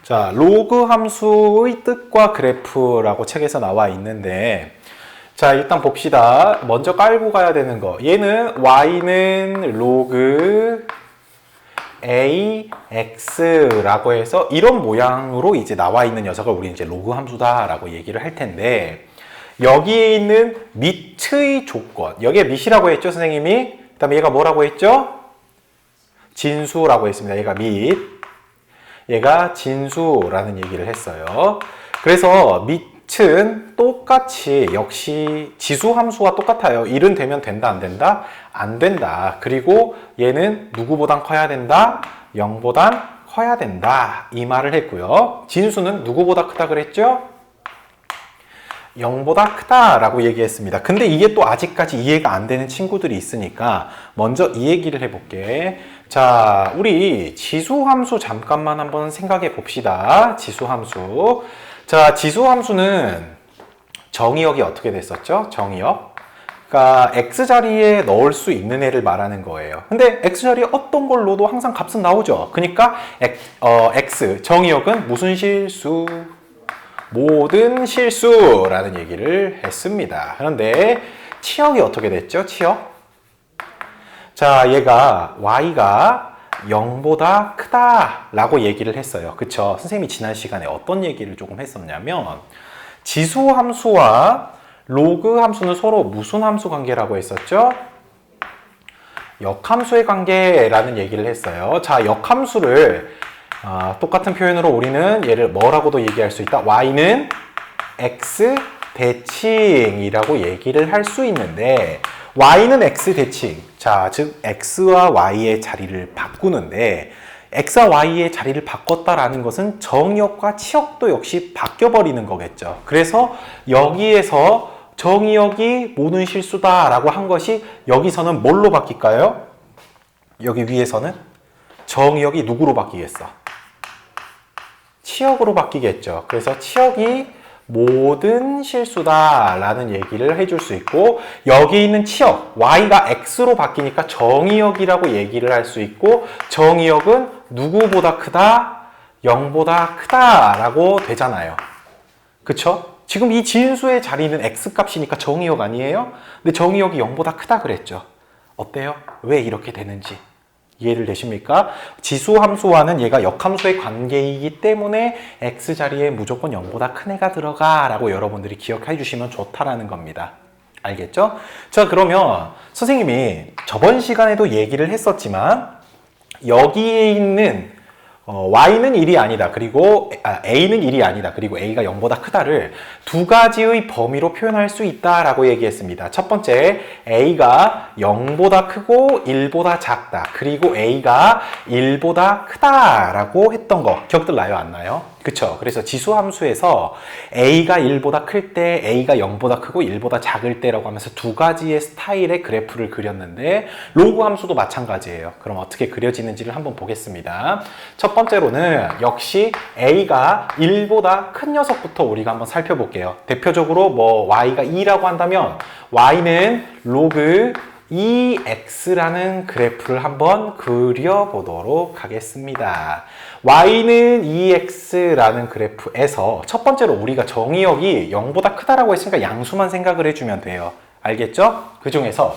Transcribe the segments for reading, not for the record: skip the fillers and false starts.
자, 로그 함수의 뜻과 그래프라고 책에서 나와 있는데, 자, 일단 봅시다. 먼저 깔고 가야 되는 거. 얘는 y는 로그 ax라고 해서 이런 모양으로 이제 나와 있는 녀석을 우리 이제 로그 함수다라고 얘기를 할 텐데, 여기에 있는 밑의 조건. 여기에 밑이라고 했죠, 선생님이? 그 다음에 얘가 뭐라고 했죠? 진수라고 했습니다. 얘가 밑. 얘가 진수라는 얘기를 했어요. 그래서 밑은 똑같이 역시 지수함수와 똑같아요. 1은 되면 된다, 안 된다? 안 된다. 그리고 얘는 누구보단 커야 된다? 0보단 커야 된다. 이 말을 했고요. 진수는 누구보다 크다 그랬죠? 0보다 크다라고 얘기했습니다. 근데 이게 또 아직까지 이해가 안 되는 친구들이 있으니까 먼저 이 얘기를 해볼게. 자, 우리 지수함수 잠깐만 한번 생각해 봅시다. 지수함수. 자, 지수함수는 정의역이 어떻게 됐었죠? 정의역. 그러니까 x자리에 넣을 수 있는 애를 말하는 거예요. 근데 x자리에 어떤 걸 넣어도 항상 값은 나오죠. 그러니까 x, 정의역은 무슨 실수? 모든 실수라는 얘기를 했습니다. 그런데 치역이 어떻게 됐죠? 치역. 자, 얘가 y가 0보다 크다라고 얘기를 했어요. 그쵸? 선생님이 지난 시간에 어떤 얘기를 조금 했었냐면 지수함수와 로그 함수는 서로 무슨 함수 관계라고 했었죠? 역함수의 관계라는 얘기를 했어요. 자, 역함수를 똑같은 표현으로 우리는 얘를 뭐라고도 얘기할 수 있다. y는 x 대칭이라고 얘기를 할 수 있는데 y는 x 대칭. 자, 즉 x와 y의 자리를 바꾸는데 x와 y의 자리를 바꿨다라는 것은 정의역과 치역도 역시 바뀌어버리는 거겠죠. 그래서 여기에서 정의역이 모든 실수다라고 한 것이 여기서는 뭘로 바뀔까요? 여기 위에서는 정의역이 누구로 바뀌겠어? 치역으로 바뀌겠죠. 그래서 치역이 모든 실수다라는 얘기를 해줄 수 있고 여기 있는 치역, y가 x로 바뀌니까 정의역이라고 얘기를 할 수 있고 정의역은 누구보다 크다? 0보다 크다라고 되잖아요. 그쵸? 지금 이 진수의 자리는 x값이니까 정의역 아니에요? 근데 정의역이 0보다 크다 그랬죠. 어때요? 왜 이렇게 되는지 이해를 되십니까? 지수함수와는 얘가 역함수의 관계이기 때문에 x자리에 무조건 0보다 큰 애가 들어가 라고 여러분들이 기억해 주시면 좋다라는 겁니다. 알겠죠? 자, 그러면 선생님이 저번 시간에도 얘기를 했었지만 여기에 있는 y는 1이 아니다. 그리고 a는 1이 아니다. 그리고 a가 0보다 크다를 두 가지의 범위로 표현할 수 있다라고 얘기했습니다. 첫 번째, a가 0보다 크고 1보다 작다. 그리고 a가 1보다 크다라고 했던 거 기억들 나요? 안 나요? 그쵸? 그래서 지수함수에서 a가 1보다 클 때, a가 0보다 크고 1보다 작을 때라고 하면서 두 가지의 스타일의 그래프를 그렸는데 로그 함수도 마찬가지예요. 그럼 어떻게 그려지는지를 한번 보겠습니다. 첫 번째로는 역시 a가 1보다 큰 녀석부터 우리가 한번 살펴볼게요. 대표적으로 뭐 y가 2라고 한다면 y는 로그 2x라는 그래프를 한번 그려보도록 하겠습니다. y는 2x라는 그래프에서 첫 번째로 우리가 정의역이 0보다 크다라고 했으니까 양수만 생각을 해주면 돼요. 알겠죠? 그 중에서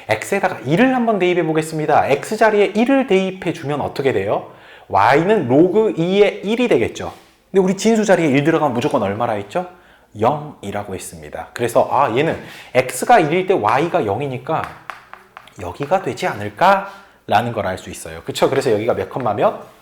x에다가 1을 한번 대입해 보겠습니다. x자리에 1을 대입해 주면 어떻게 돼요? y는 로그 2의 1이 되겠죠. 근데 우리 진수 자리에 1 들어가면 무조건 얼마라 했죠? 0이라고 했습니다. 그래서 얘는 x가 1일 때 y가 0이니까 여기가 되지 않을까? 라는 걸 알 수 있어요. 그쵸? 그래서 여기가 몇 컴마 몇?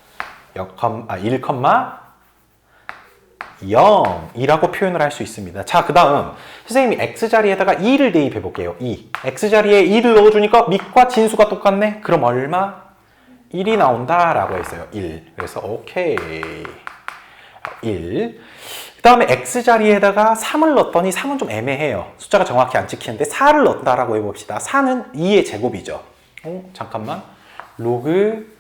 1,0이라고 표현을 할 수 있습니다. 자, 그 다음 선생님이 x자리에다가 2를 대입해 볼게요. 2. x자리에 2를 넣어주니까 밑과 진수가 똑같네? 그럼 얼마? 1이 나온다라고 했어요. 1. 그래서 오케이. 1. 그 다음에 x자리에다가 3을 넣었더니 3은 좀 애매해요. 숫자가 정확히 안 찍히는데 4를 넣었다라고 해봅시다. 4는 2의 제곱이죠. 잠깐만. 로그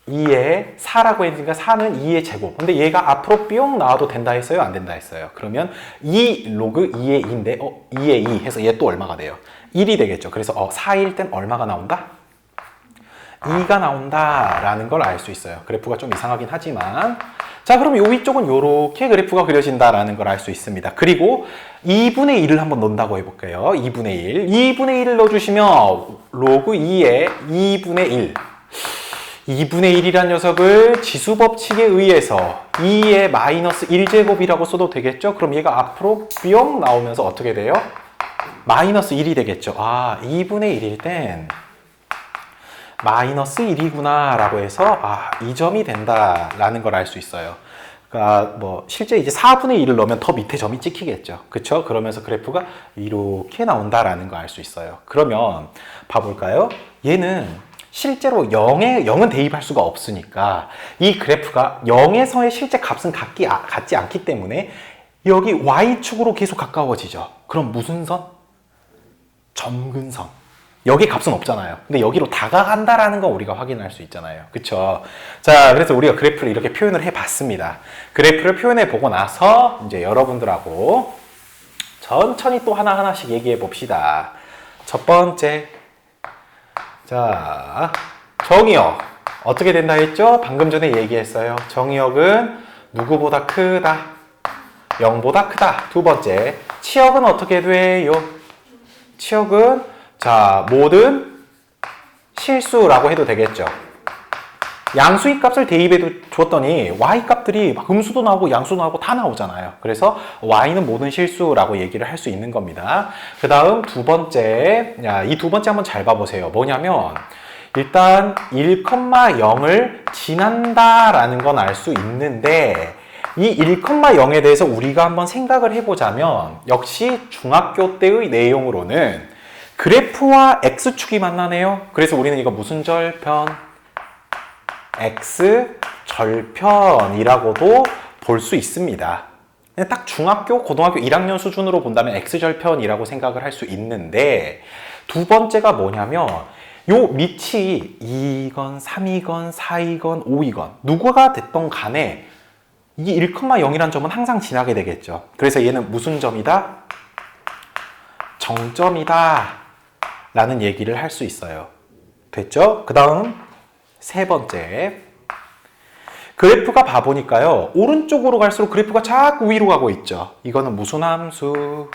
2의 4라고 했으니까 4는 2의 제곱. 근데 얘가 앞으로 뿅 나와도 된다 했어요? 안 된다 했어요? 그러면 2 로그 2의 2인데 2의 2 해서 얘 또 얼마가 돼요? 1이 되겠죠. 그래서 4일 땐 얼마가 나온다? 2가 나온다라는 걸 알 수 있어요. 그래프가 좀 이상하긴 하지만 자, 그럼 요 위쪽은 요렇게 그래프가 그려진다라는 걸 알 수 있습니다. 그리고 2분의 1을 한번 넣는다고 해볼게요. 2분의 1. 2분의 1을 넣어주시면 로그 2의 2분의 1. 2분의 1이란 녀석을 지수법칙에 의해서 2의 마이너스 1제곱이라고 써도 되겠죠? 그럼 얘가 앞으로 뿅 나오면서 어떻게 돼요? 마이너스 1이 되겠죠. 아, 2분의 1일 땐 마이너스 1이구나 라고 해서 이 점이 된다라는 걸 알 수 있어요. 그러니까 뭐 실제 이제 4분의 1을 넣으면 더 밑에 점이 찍히겠죠. 그쵸? 그러면서 그래프가 이렇게 나온다라는 걸 알 수 있어요. 그러면 봐볼까요? 얘는 실제로 0은 대입할 수가 없으니까 이 그래프가 0에서의 실제 값은 같지 않기 때문에 여기 Y축으로 계속 가까워지죠. 그럼 무슨 선? 점근선. 여기 값은 없잖아요. 근데 여기로 다가간다라는 건 우리가 확인할 수 있잖아요. 그쵸? 자, 그래서 우리가 그래프를 이렇게 표현을 해봤습니다. 그래프를 표현해 보고 나서 이제 여러분들하고 천천히 또 하나하나씩 얘기해 봅시다. 첫 번째. 자, 정의역. 어떻게 된다 했죠? 방금 전에 얘기했어요. 정의역은 누구보다 크다. 0보다 크다. 두 번째. 치역은 어떻게 돼요? 치역은 자, 모든 실수라고 해도 되겠죠. 양수의 값을 대입해 줬더니 y 값들이 막 음수도 나오고 양수도 나오고 다 나오잖아요. 그래서 y는 모든 실수라고 얘기를 할 수 있는 겁니다. 그 다음 두 번째, 이 두 번째 한번 잘 봐보세요. 뭐냐면 일단 1,0을 지난다라는 건 알 수 있는데 이 1,0에 대해서 우리가 한번 생각을 해보자면 역시 중학교 때의 내용으로는 그래프와 x축이 만나네요. 그래서 우리는 이거 무슨 절편? x절편이라고도 볼 수 있습니다. 딱 중학교, 고등학교 1학년 수준으로 본다면 x절편이라고 생각을 할 수 있는데 두 번째가 뭐냐면 요 밑이 2건, 3이건, 4이건, 5이건 누구가 됐던 간에 이 1,0이란 점은 항상 지나게 되겠죠. 그래서 얘는 무슨 점이다? 정점이다 라는 얘기를 할 수 있어요. 됐죠? 그 다음 세 번째. 그래프가 봐보니까요. 오른쪽으로 갈수록 그래프가 자꾸 위로 가고 있죠. 이거는 무슨 함수?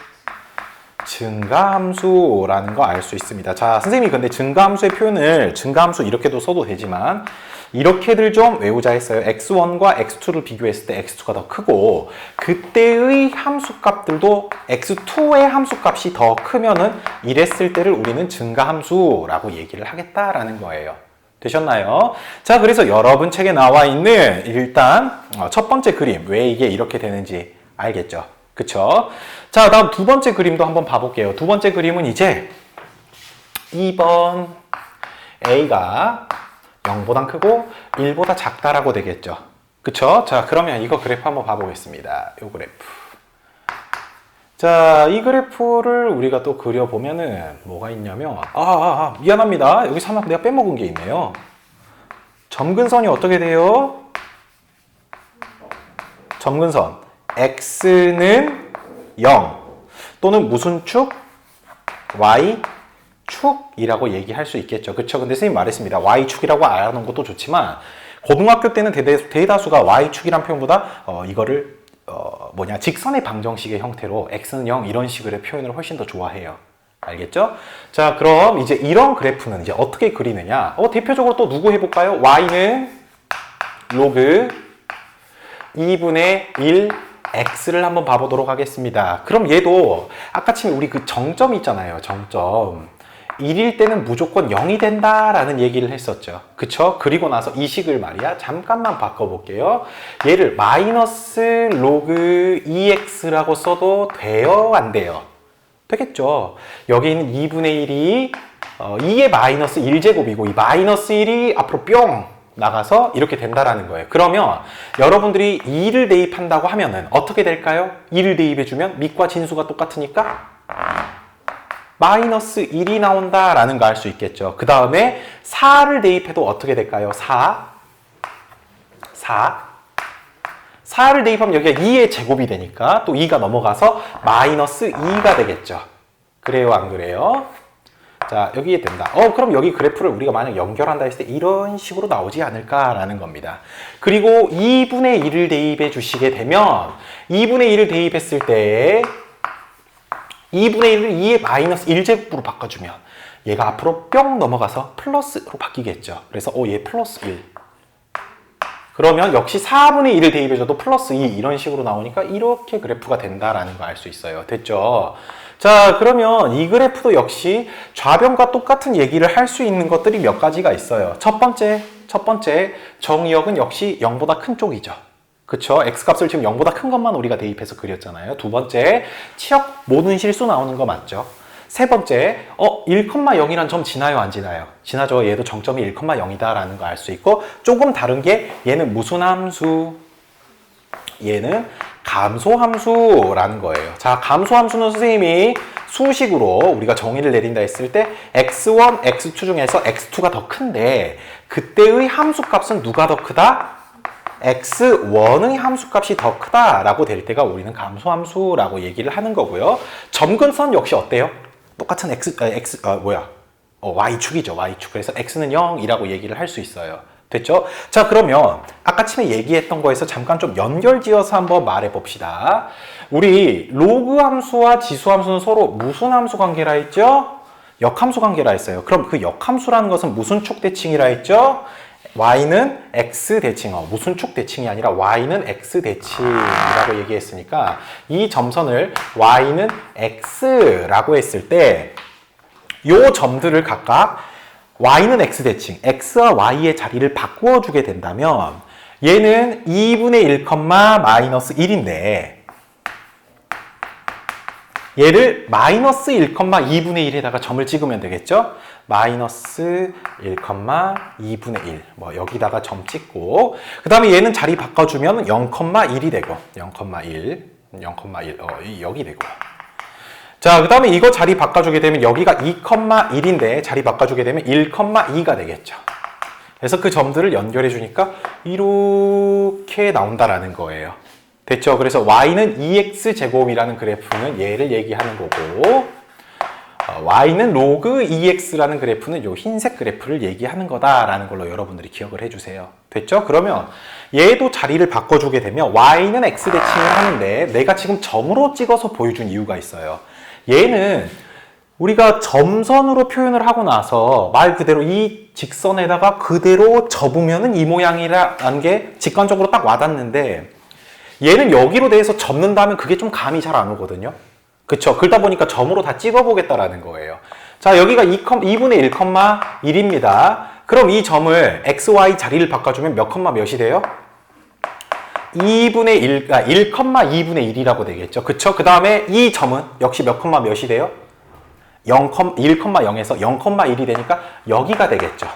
증가함수라는 거 알 수 있습니다. 자, 선생님이 근데 증가함수의 표현을 증가함수 이렇게도 써도 되지만 이렇게들 좀 외우자 했어요. x1과 x2를 비교했을 때 x2가 더 크고 그때의 함수값들도 x2의 함수값이 더 크면은 이랬을 때를 우리는 증가함수라고 얘기를 하겠다라는 거예요. 되셨나요? 자, 그래서 여러분 책에 나와 있는 일단 첫 번째 그림 왜 이게 이렇게 되는지 알겠죠? 그쵸? 자, 다음 두 번째 그림도 한번 봐볼게요. 두 번째 그림은 이제 2번 A가 0보다 크고 1보다 작다라고 되겠죠. 그쵸? 자, 그러면 이거 그래프 한번 봐보겠습니다. 요 그래프. 자, 이 그래프를 우리가 또 그려보면은 뭐가 있냐면 미안합니다. 여기 하나 내가 빼먹은 게 있네요. 점근선이 어떻게 돼요? 점근선 x는 0 또는 무슨 축? y 축이라고 얘기할 수 있겠죠. 그쵸? 근데 선생님이 말했습니다. y축이라고 알아놓은 것도 좋지만 고등학교 때는 대다수가 y축이란 표현보다 이거를 직선의 방정식의 형태로 x는 0 이런 식으로 표현을 훨씬 더 좋아해요. 알겠죠? 자, 그럼 이제 이런 그래프는 이제 어떻게 그리느냐? 대표적으로 또 누구 해볼까요? y는 로그 2분의 1 x를 한번 봐보도록 하겠습니다. 그럼 얘도 아까 침 우리 그 정점 있잖아요. 정점. 1일 때는 무조건 0이 된다라는 얘기를 했었죠. 그쵸? 그리고 나서 이 식을 말이야. 잠깐만 바꿔볼게요. 얘를 마이너스 로그 2x라고 써도 돼요? 안 돼요? 되겠죠? 여기 있는 2분의 1이 2의 마이너스 1제곱이고 이 마이너스 1이 앞으로 뿅 나가서 이렇게 된다라는 거예요. 그러면 여러분들이 2를 대입한다고 하면은 어떻게 될까요? 2를 대입해주면 밑과 진수가 똑같으니까 마이너스 1이 나온다라는 거 알 수 있겠죠. 그 다음에 4를 대입해도 어떻게 될까요? 4를 대입하면 여기가 2의 제곱이 되니까 또 2가 넘어가서 마이너스 2가 되겠죠. 그래요, 안 그래요? 자, 여기에 된다. 그럼 여기 그래프를 우리가 만약 연결한다 했을 때 이런 식으로 나오지 않을까라는 겁니다. 그리고 2분의 1을 대입해 주시게 되면 2분의 1을 대입했을 때 2분의 1을 2의 마이너스 1제곱으로 바꿔주면 얘가 앞으로 뿅 넘어가서 플러스로 바뀌겠죠. 그래서 얘 플러스 1. 그러면 역시 4분의 1을 대입해줘도 플러스 2 이런 식으로 나오니까 이렇게 그래프가 된다라는 거 알 수 있어요. 됐죠? 자, 그러면 이 그래프도 역시 좌변과 똑같은 얘기를 할 수 있는 것들이 몇 가지가 있어요. 첫 번째 정의역은 역시 0보다 큰 쪽이죠. 그쵸? x값을 지금 0보다 큰 것만 우리가 대입해서 그렸잖아요. 두 번째, 치역 모든 실수 나오는 거 맞죠? 세 번째, 1,0이란 점 지나요, 안 지나요? 지나죠. 얘도 정점이 1,0이다라는 거 알 수 있고, 조금 다른 게 얘는 무슨 함수? 얘는 감소함수라는 거예요. 자, 감소함수는 선생님이 수식으로 우리가 정의를 내린다 했을 때 x1, x2 중에서 x2가 더 큰데 그때의 함수값은 누가 더 크다? x1의 함수값이 더 크다라고 될 때가 우리는 감소함수라고 얘기를 하는 거고요. 점근선 역시 어때요? 똑같은 y축이죠. y축. 그래서 x는 0이라고 얘기를 할 수 있어요. 됐죠? 자, 그러면 아까 처음에 얘기했던 거에서 잠깐 좀 연결지어서 한번 말해 봅시다. 우리 로그 함수와 지수 함수는 서로 무슨 함수 관계라 했죠? 역함수 관계라 했어요. 그럼 그 역함수라는 것은 무슨 축 대칭이라 했죠? y는 x 대칭, 무슨 축 대칭이 아니라 y는 x 대칭이라고 얘기했으니까 이 점선을 y는 x라고 했을 때 이 점들을 각각 y는 x 대칭, x와 y의 자리를 바꾸어 주게 된다면 얘는 2분의 1, 마이너스 1인데 얘를 마이너스 1, 2분의 1에다가 점을 찍으면 되겠죠? 마이너스 1, 2분의 1. 여기다가 점 찍고 그 다음에 얘는 자리 바꿔주면 0,1이 되고 0,1 여기 되고 자, 그 다음에 이거 자리 바꿔주게 되면 여기가 2,1인데 자리 바꿔주게 되면 1,2가 되겠죠. 그래서 그 점들을 연결해 주니까 이렇게 나온다라는 거예요. 됐죠? 그래서 y는 2x제곱이라는 그래프는 얘를 얘기하는 거고 y는 로그 2x라는 그래프는 요 흰색 그래프를 얘기하는 거다라는 걸로 여러분들이 기억을 해주세요. 됐죠? 그러면 얘도 자리를 바꿔주게 되면 y는 x 대칭을 하는데 내가 지금 점으로 찍어서 보여준 이유가 있어요. 얘는 우리가 점선으로 표현을 하고 나서 말 그대로 이 직선에다가 그대로 접으면은 이 모양이라는 게 직관적으로 딱 와닿는데 얘는 여기로 대해서 접는다면 그게 좀 감이 잘 안 오거든요. 그쵸? 그러다 보니까 점으로 다 찍어보겠다라는 거예요. 자, 여기가 2분의 1, 1입니다. 그럼 이 점을 x, y 자리를 바꿔주면 몇이 돼요? 2분의 2분의 1이라고 되겠죠. 그쵸? 그 다음에 이 점은 역시 몇이 돼요? 1,0에서 0,1이 되니까 여기가 되겠죠.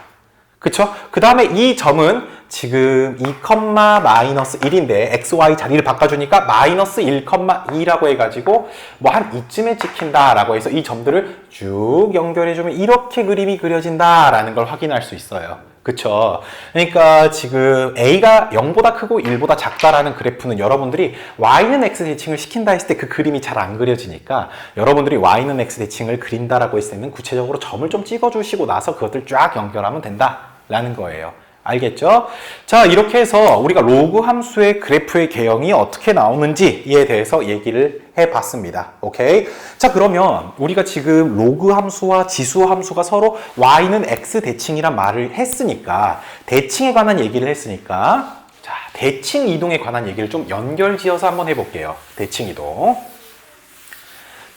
그쵸? 그 다음에 이 점은 지금 2,-1인데 xy 자리를 바꿔주니까 마이너스 1,2라고 해가지고 한 이쯤에 찍힌다라고 해서 이 점들을 쭉 연결해주면 이렇게 그림이 그려진다라는 걸 확인할 수 있어요. 그쵸? 그러니까 지금 a가 0보다 크고 1보다 작다라는 그래프는 여러분들이 y는 x 대칭을 시킨다 했을 때 그 그림이 잘 안 그려지니까 여러분들이 y는 x 대칭을 그린다라고 했을 때는 구체적으로 점을 좀 찍어주시고 나서 그것들 쫙 연결하면 된다라는 거예요. 알겠죠? 자, 이렇게 해서 우리가 로그 함수의 그래프의 개형이 어떻게 나오는지에 대해서 얘기를 해봤습니다. 오케이? 자, 그러면 우리가 지금 로그 함수와 지수 함수가 서로 y는 x 대칭이란 말을 했으니까 대칭에 관한 얘기를 했으니까 자, 대칭 이동에 관한 얘기를 좀 연결지어서 한번 해볼게요. 대칭 이동.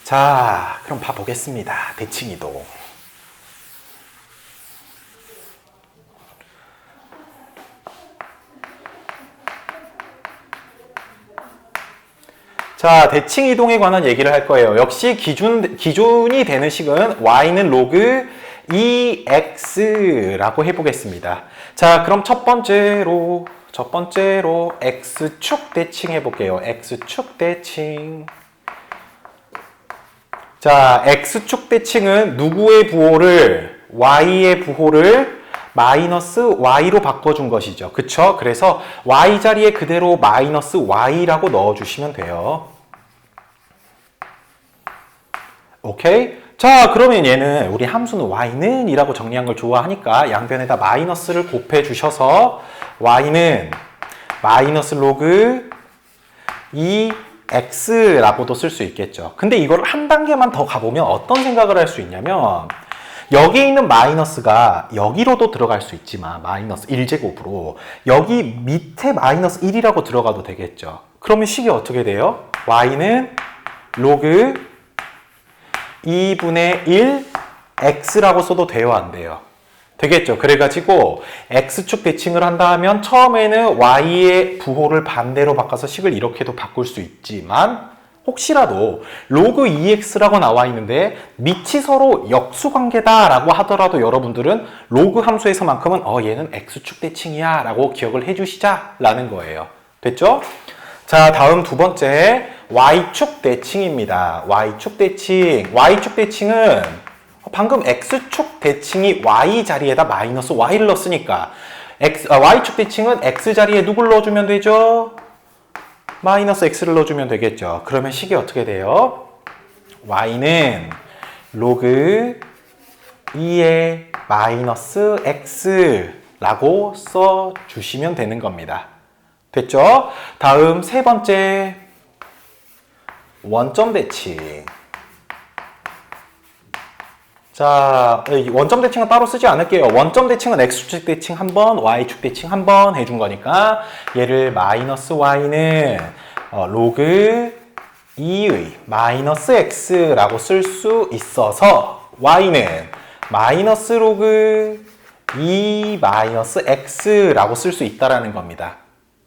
자, 그럼 봐보겠습니다. 대칭 이동. 자, 대칭 이동에 관한 얘기를 할 거예요. 역시 기준이 되는 식은 y는 로그 2x라고 해보겠습니다. 자, 그럼 첫 번째로 x축 대칭 해볼게요. x축 대칭. 자, x축 대칭은 누구의 부호를, y의 부호를 마이너스 y로 바꿔준 것이죠. 그쵸? 그래서 y 자리에 그대로 마이너스 y라고 넣어주시면 돼요. 오케이? 자, 그러면 얘는 우리 함수는 y는 이라고 정리한 걸 좋아하니까 양변에다 마이너스를 곱해 주셔서 y는 마이너스 로그 2x라고도 쓸 수 있겠죠. 근데 이걸 한 단계만 더 가보면 어떤 생각을 할 수 있냐면 여기 있는 마이너스가 여기로도 들어갈 수 있지만 마이너스 1제곱으로 여기 밑에 마이너스 1이라고 들어가도 되겠죠. 그러면 식이 어떻게 돼요? y는 로그 2분의 1 x라고 써도 돼요, 안 돼요? 되겠죠. 그래가지고 x축 대칭을 한다 하면 처음에는 y의 부호를 반대로 바꿔서 식을 이렇게도 바꿀 수 있지만 혹시라도 로그 2x라고 나와 있는데 밑이 서로 역수관계다라고 하더라도 여러분들은 로그 함수에서만큼은 얘는 x축 대칭이야 라고 기억을 해주시자라는 거예요. 됐죠? 자, 다음 두 번째 y축 대칭입니다. y축 대칭. y축 대칭은 방금 x축 대칭이 y 자리에다 마이너스 y를 넣었으니까 y축 대칭은 x 자리에 누굴 넣어주면 되죠? 마이너스 x를 넣어주면 되겠죠. 그러면 식이 어떻게 돼요? y는 로그 2의 마이너스 x라고 써주시면 되는 겁니다. 됐죠? 다음 세 번째 원점 대칭. 자, 원점 대칭은 따로 쓰지 않을게요. 원점 대칭은 x축 대칭 한 번, y축 대칭 한 번 해준 거니까 얘를 마이너스 y는 로그 2의 마이너스 x라고 쓸 수 있어서 y는 마이너스 로그 2 마이너스 x라고 쓸 수 있다라는 겁니다.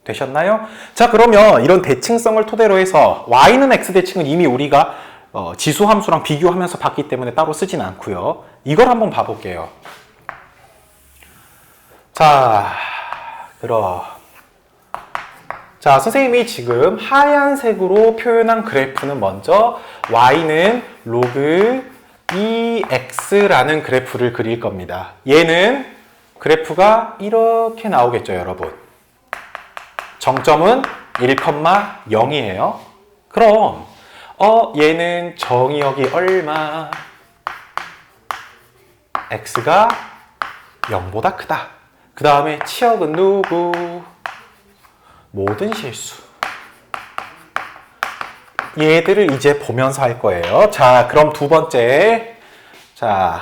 되셨나요? 자, 그러면 이런 대칭성을 토대로 해서 y는 x 대칭은 이미 우리가 지수함수랑 비교하면서 봤기 때문에 따로 쓰진 않고요. 이걸 한번 봐볼게요. 자, 자, 선생님이 지금 하얀색으로 표현한 그래프는 먼저 y는 로그 2x라는 그래프를 그릴 겁니다. 얘는 그래프가 이렇게 나오겠죠, 여러분. 정점은 1,0이에요. 그럼 얘는 정의역이 얼마? x가 0보다 크다. 그 다음에 치역은 누구? 모든 실수. 얘들을 이제 보면서 할 거예요. 자, 그럼 두 번째. 자,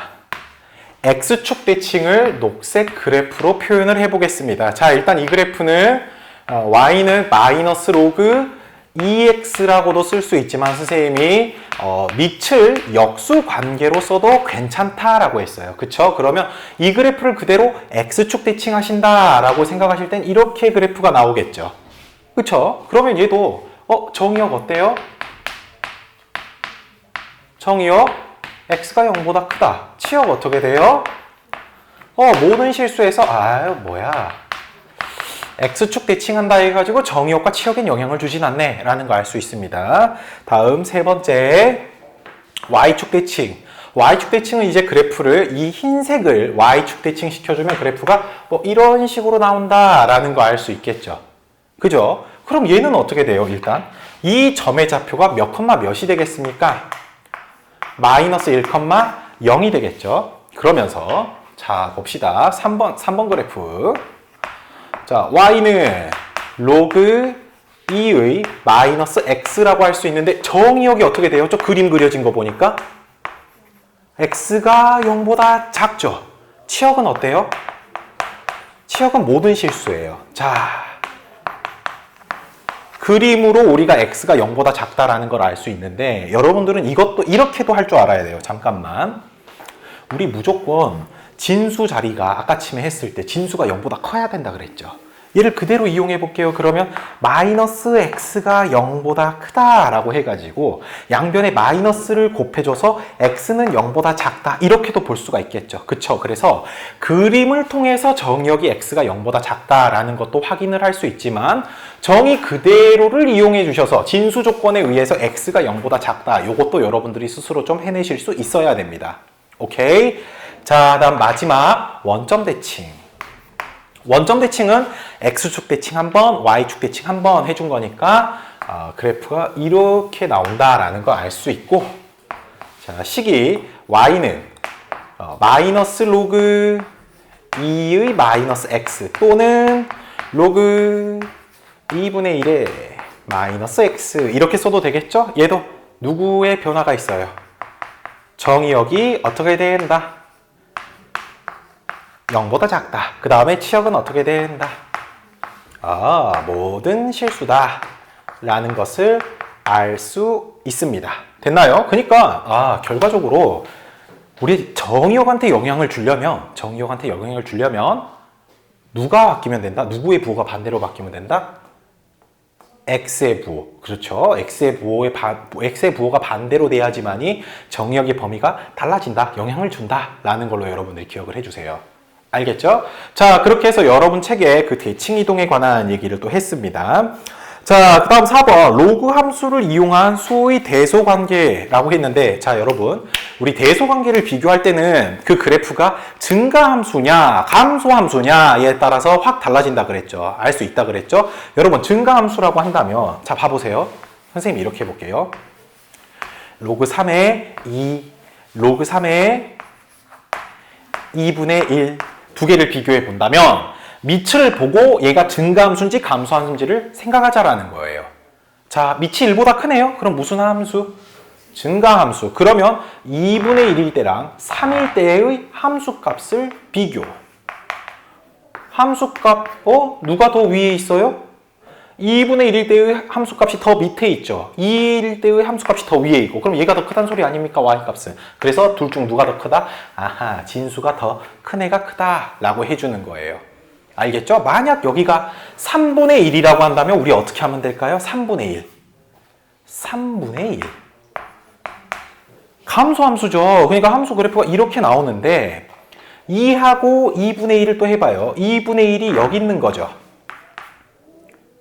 x축 대칭을 녹색 그래프로 표현을 해보겠습니다. 자, 일단 이 그래프는 y는 마이너스 로그 2x라고도 쓸 수 있지만 선생님이 밑을 역수 관계로 써도 괜찮다라고 했어요. 그쵸? 그러면 이 그래프를 그대로 x축 대칭하신다라고 생각하실 땐 이렇게 그래프가 나오겠죠. 그쵸? 그러면 얘도 정의역 어때요? 정의역 x가 0보다 크다. 치역 어떻게 돼요? 모든 실수에서 뭐야. x축 대칭한다 해가지고 정의역과 치역엔 영향을 주진 않네 라는 거 알 수 있습니다. 다음 세 번째 y축 대칭. y축 대칭은 이제 그래프를 이 흰색을 y축 대칭 시켜주면 그래프가 이런 식으로 나온다 라는 거 알 수 있겠죠. 그죠? 그럼 얘는 어떻게 돼요? 일단 이 점의 좌표가 몇 컴마 몇이 되겠습니까? 마이너스 1,0이 되겠죠. 그러면서 자 봅시다. 3번 그래프. 자, y는 로그 2의 마이너스 x라고 할 수 있는데 정의역이 어떻게 돼요? 저 그림 그려진 거 보니까 x가 0보다 작죠? 치역은 어때요? 치역은 모든 실수예요. 자, 그림으로 우리가 x가 0보다 작다라는 걸 알 수 있는데 여러분들은 이것도 이렇게도 할 줄 알아야 돼요. 잠깐만. 우리 무조건 진수 자리가 아까침에 했을 때 진수가 0보다 커야 된다 그랬죠. 얘를 그대로 이용해 볼게요. 그러면 마이너스 x가 0보다 크다라고 해가지고 양변에 마이너스를 곱해줘서 x는 0보다 작다 이렇게도 볼 수가 있겠죠. 그쵸? 그래서 그림을 통해서 정의역이 x가 0보다 작다라는 것도 확인을 할 수 있지만 정의 그대로를 이용해 주셔서 진수 조건에 의해서 x가 0보다 작다 이것도 여러분들이 스스로 좀 해내실 수 있어야 됩니다. 오케이? 자, 다음 마지막 원점 대칭. 원점 대칭은 x축 대칭 한 번, y축 대칭 한 번 해준 거니까 그래프가 이렇게 나온다라는 거 알 수 있고 자, 식이 y는 마이너스 로그 2의 마이너스 x 또는 로그 2분의 1의 마이너스 x 이렇게 써도 되겠죠? 얘도 누구의 변화가 있어요? 정의역이 어떻게 된다? 0보다 작다. 그 다음에 치역은 어떻게 된다? 모든 실수다 라는 것을 알 수 있습니다. 됐나요? 그러니까 결과적으로 우리 정의역한테 영향을 주려면 누가 바뀌면 된다? 누구의 부호가 반대로 바뀌면 된다? x의 부호. 그렇죠. x의 부호가 반대로 돼야지만이 정의역의 범위가 달라진다. 영향을 준다. 라는 걸로 여러분들이 기억을 해주세요. 알겠죠? 자, 그렇게 해서 여러분 책에 그 대칭 이동에 관한 얘기를 또 했습니다. 자, 그 다음 4번 로그 함수를 이용한 수의 대소관계라고 했는데, 자, 여러분 우리 대소관계를 비교할 때는 그 그래프가 증가함수냐 감소함수냐에 따라서 확 달라진다 그랬죠. 알 수 있다 그랬죠. 여러분 증가함수라고 한다면 자, 봐보세요. 선생님이 이렇게 해볼게요. 로그 3의 2 로그 3의 2분의 1 두 개를 비교해 본다면 밑을 보고 얘가 증가함수인지 감소함수인지를 생각하자라는 거예요. 자, 밑이 1보다 크네요. 그럼 무슨 함수? 증가함수. 그러면 2분의 1일 때랑 3일 때의 함수값을 비교. 함수값, 누가 더 위에 있어요? 2분의 1일 때의 함수값이 더 밑에 있죠. 2일 때의 함수값이 더 위에 있고, 그럼 얘가 더 크다는 소리 아닙니까? y값은. 그래서 둘 중 누가 더 크다? 아하, 진수가 더 큰 애가 크다 라고 해주는 거예요. 알겠죠? 만약 여기가 3분의 1이라고 한다면 우리 어떻게 하면 될까요? 3분의 1. 3분의 1. 감소함수죠. 그러니까 함수 그래프가 이렇게 나오는데 2하고 2분의 1을 또 해봐요. 2분의 1이 여기 있는 거죠.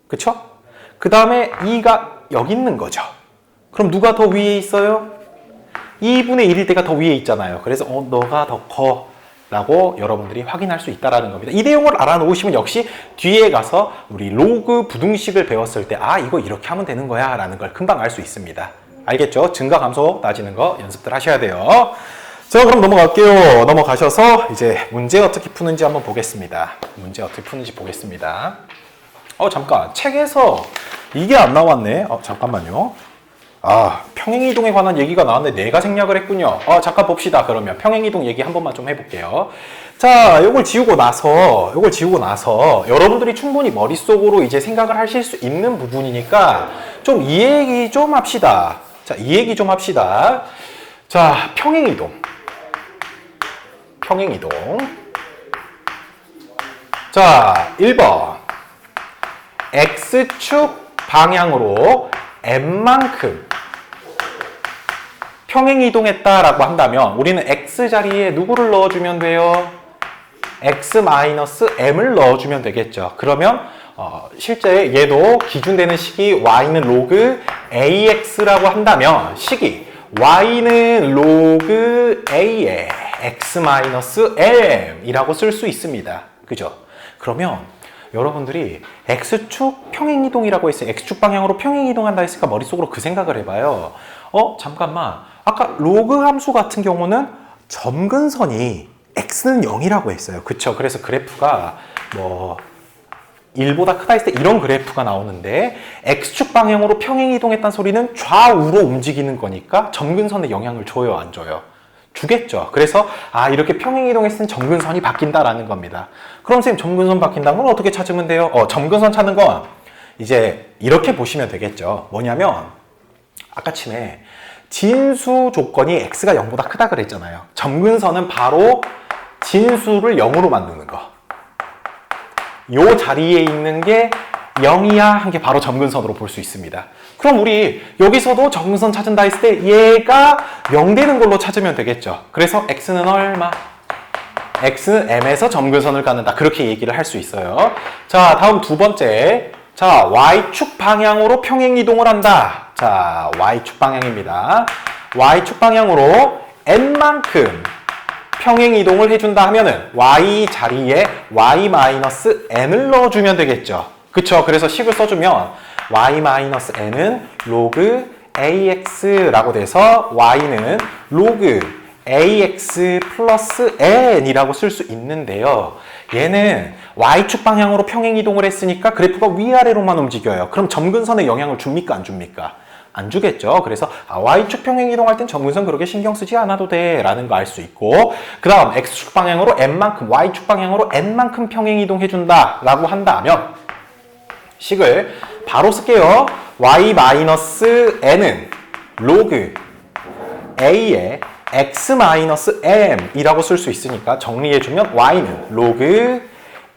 그쵸? 그 다음에 2가 여기 있는 거죠. 그럼 누가 더 위에 있어요? 2분의 1일 때가 더 위에 있잖아요. 그래서 너가 더 커 라고 여러분들이 확인할 수 있다는 겁니다. 이 내용을 알아놓으시면 역시 뒤에 가서 우리 로그 부등식을 배웠을 때 이거 이렇게 하면 되는 거야 라는 걸 금방 알 수 있습니다. 알겠죠? 증가 감소 따지는 거 연습들 하셔야 돼요. 자, 그럼 넘어갈게요. 넘어가셔서 이제 문제 어떻게 푸는지 한번 보겠습니다. 문제 어떻게 푸는지 보겠습니다. 잠깐, 책에서 이게 안 나왔네. 잠깐만요. 평행이동에 관한 얘기가 나왔는데 내가 생략을 했군요. 잠깐 봅시다. 그러면 평행이동 얘기 한 번만 좀 해볼게요. 자, 요걸 지우고 나서 여러분들이 충분히 머릿속으로 이제 생각을 하실 수 있는 부분이니까 좀 이 얘기 좀 합시다. 자, 이 얘기 좀 합시다. 자, 평행이동. 자, 1번. X축 방향으로 M만큼 평행이동했다라고 한다면 우리는 X 자리에 누구를 넣어주면 돼요? X-M을 넣어주면 되겠죠. 그러면 실제 얘도 기준되는 식이 Y는 로그 AX라고 한다면 식이 Y는 로그 A의 X-M 이라고 쓸 수 있습니다. 그죠? 그러면 여러분들이 X축 평행이동이라고 했어요. X축 방향으로 평행이동한다 했으니까 머릿속으로 그 생각을 해봐요. 잠깐만. 아까 로그 함수 같은 경우는 점근선이 X는 0이라고 했어요. 그쵸? 그래서 그래프가 1보다 크다 했을 때 이런 그래프가 나오는데 X축 방향으로 평행이동했다는 소리는 좌우로 움직이는 거니까 점근선에 영향을 줘요? 안 줘요? 주겠죠. 그래서 이렇게 평행이동했을 때 점근선이 바뀐다라는 겁니다. 그럼 선생님 점근선 바뀐다는 건 어떻게 찾으면 돼요? 점근선 찾는 건 이제 이렇게 보시면 되겠죠. 뭐냐면 아까쯤에 진수 조건이 x가 0보다 크다 그랬잖아요. 점근선은 바로 진수를 0으로 만드는 거. 요 자리에 있는 게 0이야 한 게 바로 점근선으로 볼 수 있습니다. 그럼 우리 여기서도 점근선 찾은다 했을 때 얘가 0 되는 걸로 찾으면 되겠죠. 그래서 x는 얼마? x는 m에서 점근선을 갖는다. 그렇게 얘기를 할 수 있어요. 자, 다음 두 번째. 자, y축 방향으로 평행이동을 한다. 자, y축 방향입니다. y축 방향으로 n만큼 평행이동을 해준다 하면은 y 자리에 y-n을 넣어주면 되겠죠. 그쵸? 그래서 식을 써주면 y-n은 로그 ax라고 돼서 y는 로그 ax 플러스 n이라고 쓸 수 있는데요. 얘는 y축 방향으로 평행이동을 했으니까 그래프가 위아래로만 움직여요. 그럼 점근선에 영향을 줍니까? 안 줍니까? 안 주겠죠. 그래서 y축 평행이동할 땐 점근선 그렇게 신경 쓰지 않아도 돼 라는 거 알 수 있고, 그 다음 x축 방향으로 n만큼, y축 방향으로 n만큼 평행이동 해준다 라고 한다면 식을 바로 쓸게요. y-n은 로그 a의 x-m이라고 쓸 수 있으니까 정리해주면 y는 로그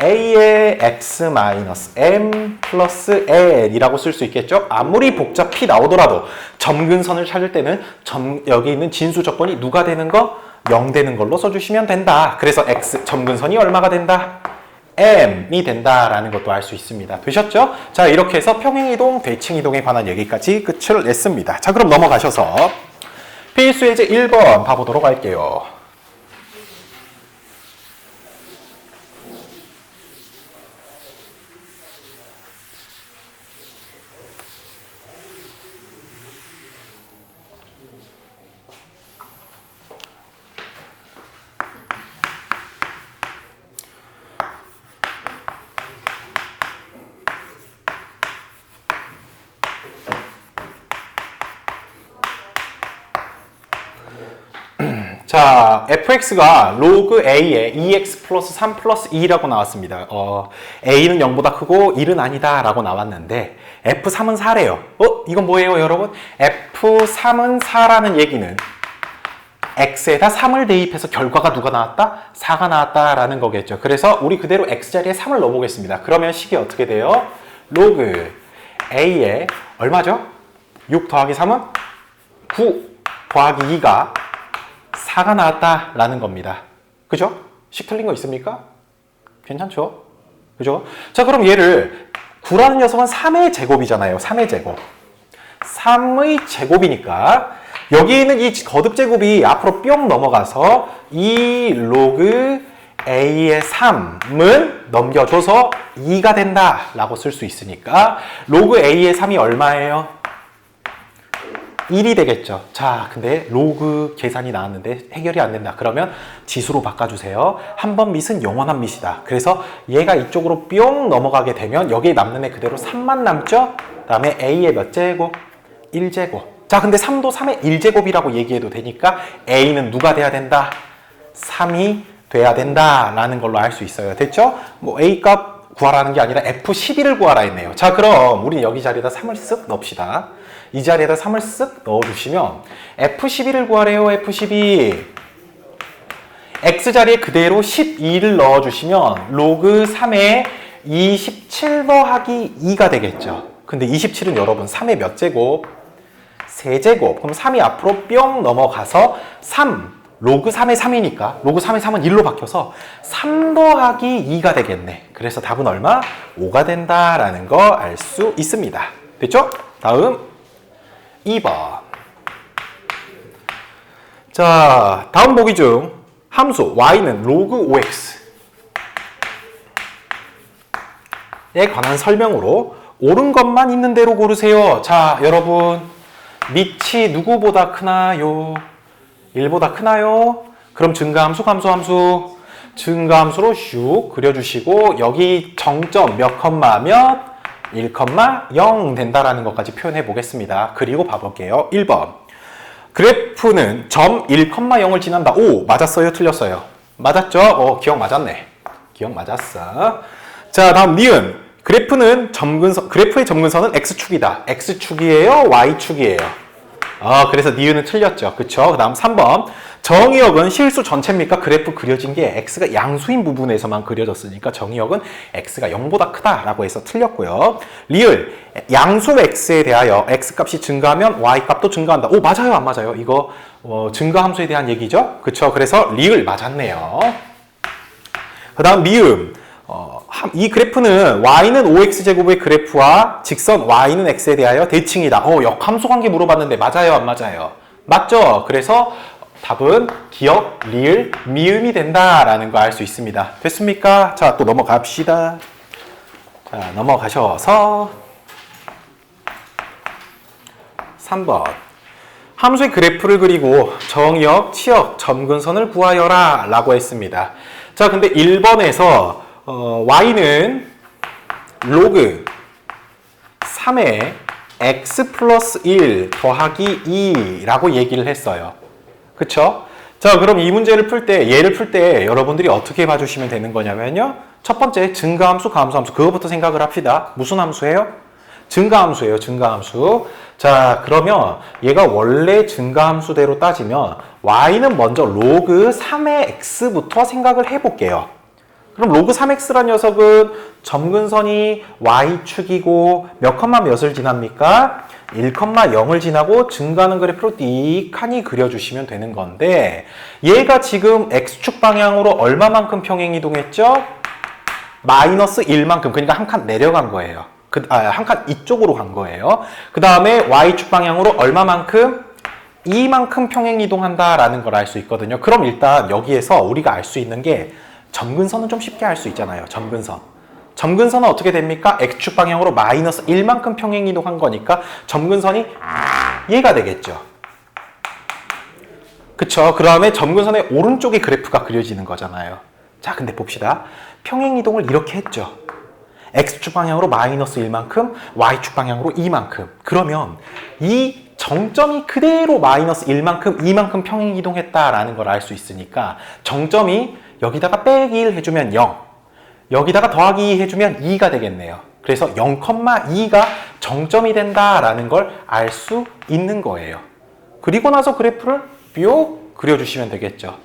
a의 x-m 플러스 n이라고 쓸 수 있겠죠? 아무리 복잡히 나오더라도 점근선을 찾을 때는 여기 있는 진수 조건이 누가 되는 거? 0 되는 걸로 써주시면 된다. 그래서 x 점근선이 얼마가 된다? m이 된다라는 것도 알 수 있습니다. 되셨죠? 자, 이렇게 해서 평행이동, 대칭이동에 관한 얘기까지 끝을 냈습니다. 자, 그럼 넘어가셔서 필수 예제 1번 봐보도록 할게요. 자, fx가 로그 a의 2x 플러스 3 플러스 2라고 나왔습니다. a는 0보다 크고 1은 아니다 라고 나왔는데 f3은 4래요. 이건 뭐예요, 여러분? f3은 4라는 얘기는 x에다 3을 대입해서 결과가 누가 나왔다? 4가 나왔다라는 거겠죠. 그래서 우리 그대로 x자리에 3을 넣어보겠습니다. 그러면 식이 어떻게 돼요? 로그 a의 얼마죠? 6 더하기 3은 9 더하기 2가 4가 나왔다라는 겁니다. 그죠? 식 틀린 거 있습니까? 괜찮죠? 그죠? 자, 그럼 얘를 9라는 녀석은 3의 제곱이잖아요. 3의 제곱. 3의 제곱이니까 여기 있는 이 거듭 제곱이 앞으로 뿅 넘어가서 이 로그 a의 3은 넘겨줘서 2가 된다라고 쓸 수 있으니까 로그 a의 3이 얼마예요? 1이 되겠죠. 자, 근데 로그 계산이 나왔는데 해결이 안 된다. 그러면 지수로 바꿔주세요. 한 번 밑은 영원한 밑이다. 그래서 얘가 이쪽으로 뿅 넘어가게 되면 여기에 남는 애 그대로 3만 남죠? 그 다음에 a의 몇 제곱? 1제곱. 자, 근데 3도 3의 1제곱이라고 얘기해도 되니까 a는 누가 돼야 된다? 3이 돼야 된다라는 걸로 알 수 있어요. 됐죠? 뭐 a 값 구하라는 게 아니라 f12를 구하라 했네요. 자, 그럼 우리는 여기 자리에다 3을 쓱 넣읍시다. 이 자리에다 3을 쓱 넣어주시면 f12를 구하래요. f12 x자리에 그대로 12를 넣어주시면 로그 3에 27 더하기 2가 되겠죠. 근데 27은 여러분 3의 몇 제곱? 3제곱. 그럼 3이 앞으로 뿅 넘어가서 3 로그 3의 3이니까 로그 3의 3은 1로 바뀌어서 3 더하기 2가 되겠네. 그래서 답은 얼마? 5가 된다라는 거 알 수 있습니다. 됐죠? 다음 2번. 자, 다음 보기 중 함수 y는 로그 5x 에 관한 설명으로 옳은 것만 있는 대로 고르세요. 자, 여러분 밑이 누구보다 크나요? 1보다 크나요? 그럼 증가함수, 감소함수? 증가함수로 슉 그려주시고 여기 정점 몇 컴마 몇? 1,0 된다라는 것까지 표현해 보겠습니다. 그리고 봐볼게요. 1번. 그래프는 점 1,0을 지난다. 오, 맞았어요? 틀렸어요? 맞았죠? 기억 맞았네. 기억 맞았어. 자, 다음 니은. 그래프의 점근선은 x축이다. x축이에요? y축이에요? 그래서 니은은 틀렸죠. 그쵸? 그 다음 3번. 정의역은 실수 전체입니까? 그래프 그려진 게 x가 양수인 부분에서만 그려졌으니까 정의역은 x가 0보다 크다라고 해서 틀렸고요. 리을. 양수 x에 대하여 x값이 증가하면 y값도 증가한다. 오, 맞아요? 안 맞아요? 이거 증가함수에 대한 얘기죠? 그쵸? 그래서 리을 맞았네요. 그 다음 미음. 이 그래프는 y는 5x제곱의 그래프와 직선 y는 x에 대하여 대칭이다. 역함수 관계 물어봤는데 맞아요? 안 맞아요? 맞죠? 그래서 답은 기역, 리을, 미음이 된다라는 거 알 수 있습니다. 됐습니까? 자, 또 넘어갑시다. 자, 넘어가셔서 3번. 함수의 그래프를 그리고 정의역, 치역, 점근선을 구하여라 라고 했습니다. 자, 근데 1번에서 y는 로그 3의 x 플러스 1 더하기 2 라고 얘기를 했어요. 그쵸? 자, 그럼 이 문제를 풀 때, 얘를 풀 때 여러분들이 어떻게 봐주시면 되는 거냐면요. 첫 번째, 증가함수, 감소함수. 그거부터 생각을 합시다. 무슨 함수예요? 증가함수예요. 증가함수. 자, 그러면 얘가 원래 증가함수대로 따지면 y는 먼저 로그 3의 x부터 생각을 해볼게요. 그럼 로그 3x란 녀석은 점근선이 y축이고 몇 컴마 몇을 지납니까? 1,0을 지나고 증가하는 그래프로 띡하니 그려주시면 되는 건데 얘가 지금 x축 방향으로 얼마만큼 평행이동했죠? 마이너스 1만큼. 그러니까 한 칸 내려간 거예요. 한 칸 이쪽으로 간 거예요. 그 다음에 y축 방향으로 얼마만큼? 2만큼 평행이동한다라는 걸 알 수 있거든요. 그럼 일단 여기에서 우리가 알 수 있는 게 점근선은 좀 쉽게 알 수 있잖아요. 점근선. 점근선은 어떻게 됩니까? x축 방향으로 마이너스 1만큼 평행이동한 거니까 점근선이 얘가 되겠죠. 그쵸? 그 다음에 점근선의 오른쪽에 그래프가 그려지는 거잖아요. 자, 근데 봅시다. 평행이동을 이렇게 했죠. x축 방향으로 마이너스 1만큼, y축 방향으로 2만큼. 그러면 이 정점이 그대로 마이너스 1만큼, 2만큼 평행이동했다라는 걸 알 수 있으니까 정점이 여기다가 빼기 1 해주면 0, 여기다가 더하기 2 해주면 2가 되겠네요. 그래서 0,2가 정점이 된다라는 걸 알 수 있는 거예요. 그리고 나서 그래프를 뿅 그려주시면 되겠죠.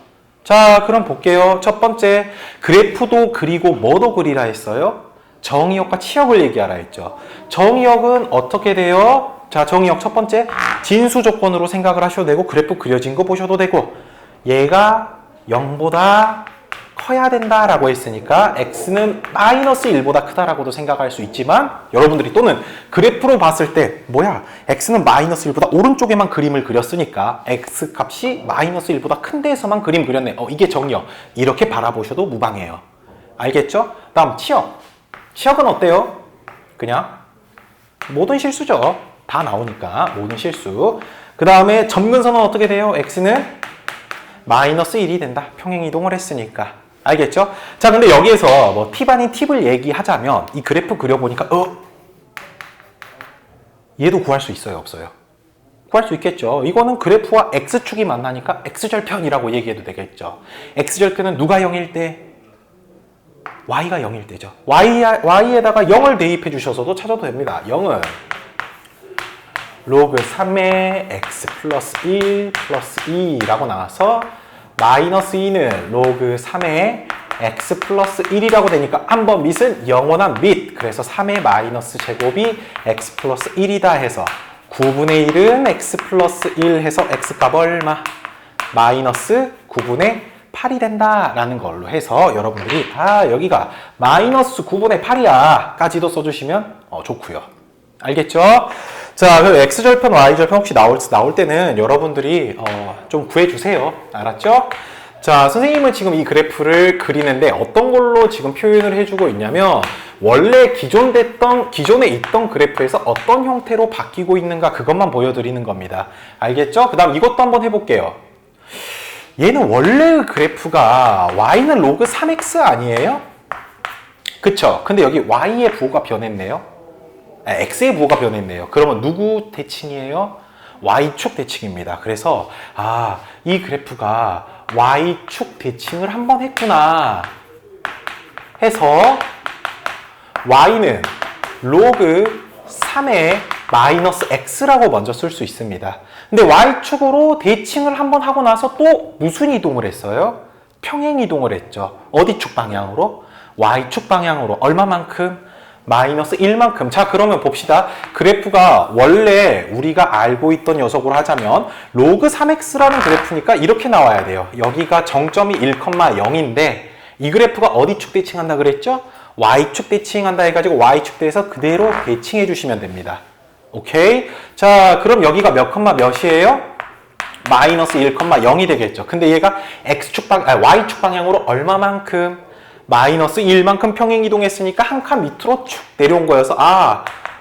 자, 그럼 볼게요. 첫 번째, 그래프도 그리고 뭐도 그리라 했어요? 정의역과 치역을 얘기하라 했죠. 정의역은 어떻게 돼요? 자, 정의역 첫 번째, 진수 조건으로 생각을 하셔도 되고 그래프 그려진 거 보셔도 되고 얘가 0보다 커야 된다라고 했으니까 x는 마이너스 1보다 크다라고도 생각할 수 있지만 여러분들이 또는 그래프로 봤을 때 뭐야? x는 마이너스 1보다 오른쪽에만 그림을 그렸으니까 x 값이 마이너스 1보다 큰 데에서만 그림 그렸네. 이게 정의역. 이렇게 바라보셔도 무방해요. 알겠죠? 다음 치역. 치역은 어때요? 그냥 모든 실수죠. 다 나오니까 모든 실수. 그 다음에 점근선은 어떻게 돼요? x는 마이너스 1이 된다. 평행이동을 했으니까. 알겠죠? 자, 근데 여기에서 뭐 팁 아닌 팁을 얘기하자면 이 그래프 그려보니까 얘도 구할 수 있어요? 없어요? 구할 수 있겠죠. 이거는 그래프와 x축이 만나니까 x절편이라고 얘기해도 되겠죠. x절편은 누가 0일 때? y가 0일 때죠. y에다가 0을 대입해 주셔서도 찾아도 됩니다. 0은 로그 3의 x 플러스 1 플러스 2라고 나와서 마이너스 2는 로그 3의 x 플러스 1이라고 되니까 한번 밑은 영원한 밑. 그래서 3의 마이너스 제곱이 x 플러스 1이다 해서 9분의 1은 x 플러스 1 해서 x값 얼마? 마이너스 9분의 8이 된다라는 걸로 해서 여러분들이 여기가 마이너스 9분의 8이야 까지도 써주시면 좋고요. 알겠죠? 자, 그 x절편, y절편 혹시 나올 때는 여러분들이 좀 구해주세요. 알았죠? 자, 선생님은 지금 이 그래프를 그리는데 어떤 걸로 지금 표현을 해주고 있냐면 원래 기존에 있던 그래프에서 어떤 형태로 바뀌고 있는가 그것만 보여드리는 겁니다. 알겠죠? 그 다음 이것도 한번 해볼게요. 얘는 원래 그래프가 y는 로그 3x 아니에요? 그쵸? 근데 여기 y의 부호가 변했네요. x의 부호가 변했네요. 그러면 누구 대칭이에요? y축 대칭입니다. 그래서 이 그래프가 y축 대칭을 한번 했구나 해서 y는 로그 3의 마이너스 x라고 먼저 쓸 수 있습니다. 근데 y축으로 대칭을 한번 하고 나서 또 무슨 이동을 했어요? 평행 이동을 했죠. 어디 축 방향으로? y축 방향으로. 얼마만큼? 마이너스 1만큼. 자, 그러면 봅시다. 그래프가 원래 우리가 알고 있던 녀석으로 하자면 로그 3x라는 그래프니까 이렇게 나와야 돼요. 여기가 정점이 1,0인데 이 그래프가 어디 축 대칭한다 그랬죠? y축 대칭한다 해가지고 y축 대에서 그대로 대칭해 주시면 됩니다. 오케이? 자, 그럼 여기가 몇 컴마 몇이에요? 마이너스 1,0이 되겠죠. 근데 얘가 y축 방향으로 얼마만큼? 마이너스 1만큼 평행 이동했으니까 한 칸 밑으로 쭉 내려온 거여서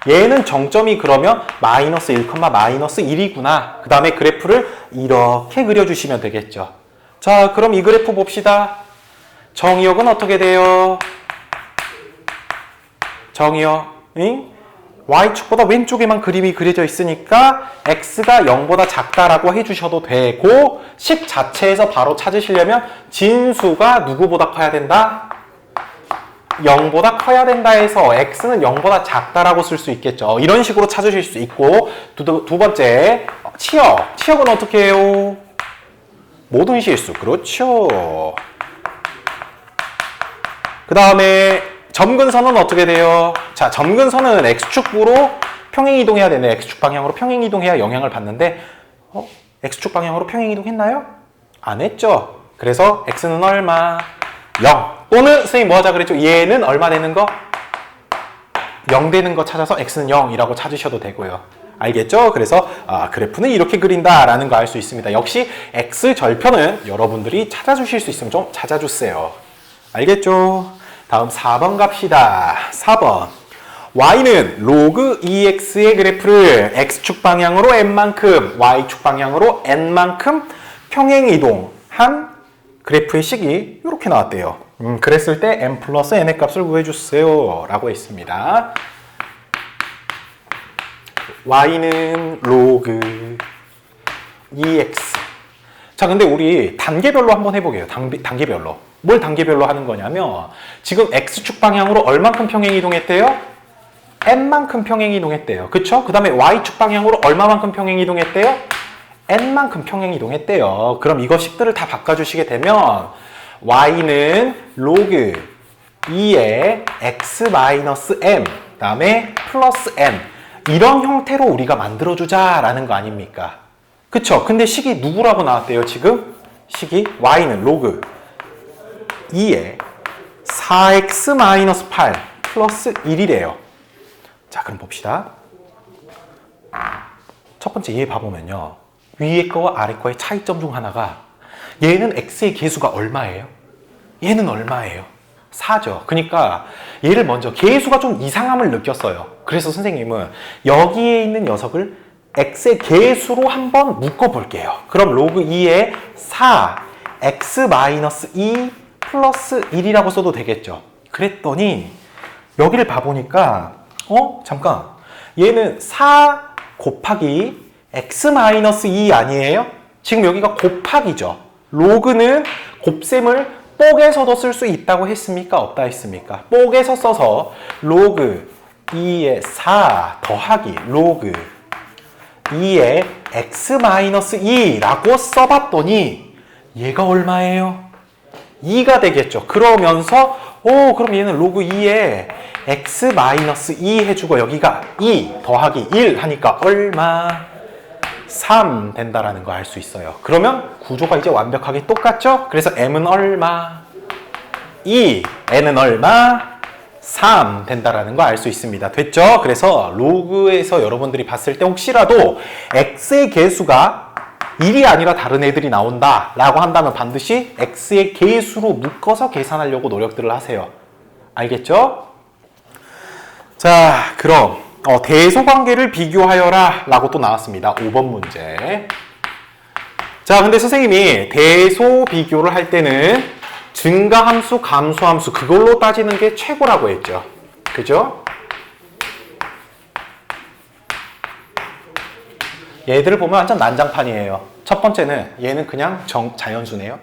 얘는 정점이 그러면 마이너스 1, 마이너스 1이구나. 그 다음에 그래프를 이렇게 그려주시면 되겠죠. 자, 그럼 이 그래프 봅시다. 정의역은 어떻게 돼요? 정의역, 응? Y축보다 왼쪽에만 그림이 그려져 있으니까 X가 0보다 작다라고 해주셔도 되고, 식 자체에서 바로 찾으시려면 진수가 누구보다 커야 된다? 0보다 커야 된다 해서 X는 0보다 작다라고 쓸 수 있겠죠. 이런 식으로 찾으실 수 있고, 두 번째, 치역. 치역은 어떻게 해요? 모든 실수. 그렇죠. 그 다음에 점근선은 어떻게 돼요? 자, 점근선은 X축으로 평행이동해야 되는데 X축 방향으로 평행이동해야 영향을 받는데 X축 방향으로 평행이동했나요? 안 했죠. 그래서 X는 얼마? 0. 또는 선생님 뭐 하자 그랬죠? 얘는 얼마 되는 거? 0 되는 거 찾아서 X는 0이라고 찾으셔도 되고요. 알겠죠? 그래서 그래프는 이렇게 그린다라는 거 알 수 있습니다. 역시 X절편은 여러분들이 찾아주실 수 있으면 좀 찾아주세요. 알겠죠? 다음 4번 갑시다. 4번. Y는 로그 2x의 그래프를 X축 방향으로 n만큼, Y축 방향으로 n만큼 평행이동한 그래프의 식이 이렇게 나왔대요. 그랬을 때 n 플러스 n의 값을 구해주세요 라고 했습니다. Y는 로그 2x. 자, 근데 우리 단계별로 한번 해보게요. 단계별로. 뭘 단계별로 하는 거냐면 지금 X축 방향으로 얼만큼 평행이동했대요? n만큼 평행이동했대요. 그쵸? 그 다음에 Y축 방향으로 얼마만큼 평행이동했대요? n만큼 평행이동했대요. 그럼 이거 식들을 다 바꿔주시게 되면 Y는 로그 2의 x-m 그 다음에 플러스 n 이런 형태로 우리가 만들어주자라는 거 아닙니까? 그쵸? 근데 식이 누구라고 나왔대요, 지금? 식이 Y는 로그 2에 4x-8 플러스 1이래요. 자, 그럼 봅시다. 첫 번째 얘 봐보면요. 위에 거와 아래 거의 차이점 중 하나가 얘는 x의 개수가 얼마예요? 얘는 얼마예요? 4죠. 그러니까 얘를 먼저 개수가 좀 이상함을 느꼈어요. 그래서 선생님은 여기에 있는 녀석을 x의 개수로 한번 묶어볼게요. 그럼 로그 2에 4x-2 플러스 1이라고 써도 되겠죠. 그랬더니 여기를 봐보니까 잠깐 얘는 4 곱하기 x-2 아니에요? 지금 여기가 곱하기죠. 로그는 곱셈을 뽁에서도 쓸 수 있다고 했습니까? 없다 했습니까? 뽁에서 써서 로그 2의 4 더하기 로그 2의 x-2라고 써봤더니 얘가 얼마예요? 2가 되겠죠. 그러면서 그럼 얘는 로그 2에 x-2 해주고 여기가 2 더하기 1 하니까 얼마? 3 된다라는 거 알 수 있어요. 그러면 구조가 이제 완벽하게 똑같죠? 그래서 m은 얼마? 2, n은 얼마? 3 된다라는 거 알 수 있습니다. 됐죠? 그래서 로그에서 여러분들이 봤을 때 혹시라도 x의 개수가 1이 아니라 다른 애들이 나온다 라고 한다면 반드시 x의 개수로 묶어서 계산하려고 노력들을 하세요. 알겠죠? 자, 그럼 대소관계를 비교하여라 라고 또 나왔습니다. 5번 문제. 자, 근데 선생님이 대소 비교를 할 때는 증가함수, 감소함수 그걸로 따지는 게 최고라고 했죠. 그죠? 얘들을 보면 완전 난장판이에요. 첫 번째는 얘는 그냥 자연수네요.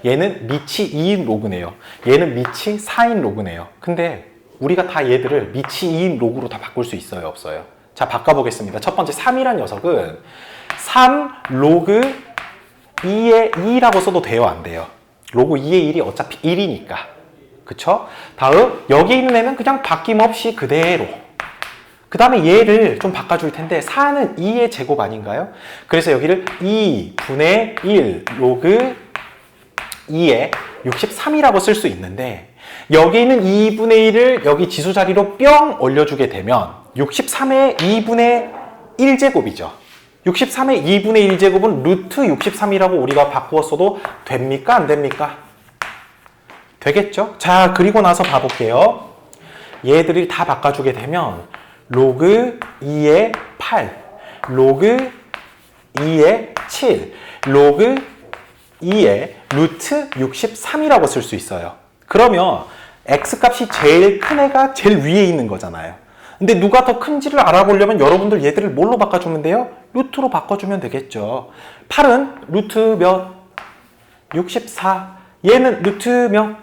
얘는 밑이 2인 로그네요. 얘는 밑이 4인 로그네요. 근데 우리가 다 얘들을 밑이 2인 로그로 다 바꿀 수 있어요, 없어요? 자, 바꿔보겠습니다. 첫 번째 3이란 녀석은 3 로그 2의 2라고 써도 돼요, 안 돼요? 로그 2의 1이 어차피 1이니까. 그쵸? 다음 여기 있는 애는 그냥 바뀜없이 그대로. 그 다음에 얘를 좀 바꿔줄 텐데 4는 2의 제곱 아닌가요? 그래서 여기를 2분의 1 로그 2의 63이라고 쓸 수 있는데 여기 있는 2분의 1을 여기 지수 자리로 뿅 올려주게 되면 63의 2분의 1제곱이죠. 63의 2분의 1제곱은 루트 63이라고 우리가 바꾸었어도 됩니까? 안 됩니까? 되겠죠? 자, 그리고 나서 봐볼게요. 얘들이 다 바꿔주게 되면 로그 2의 8, 로그 2의 7, 로그 2의 루트 63이라고 쓸 수 있어요. 그러면 x값이 제일 큰 애가 제일 위에 있는 거잖아요. 근데 누가 더 큰지를 알아보려면 여러분들 얘들을 뭘로 바꿔주면 돼요? 루트로 바꿔주면 되겠죠. 8은 루트 몇? 64. 얘는 루트 몇?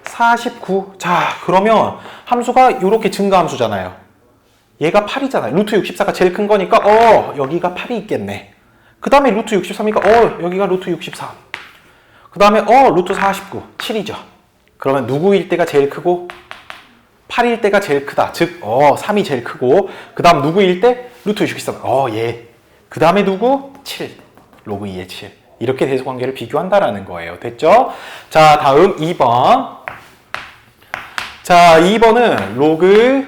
49. 자, 그러면 함수가 이렇게 증가함수잖아요. 얘가 8이잖아요. 루트 64가 제일 큰 거니까 여기가 8이 있겠네. 그 다음에 루트 63이니까 여기가 루트 63. 그 다음에 루트 49. 7이죠. 그러면 누구일 때가 제일 크고 8일 때가 제일 크다. 즉 3이 제일 크고 그 다음 누구일 때? 루트 63. 얘. 그 다음에 누구? 7. 로그 2의 7. 이렇게 대소관계를 비교한다라는 거예요. 됐죠? 자, 다음 2번. 자, 2번은 로그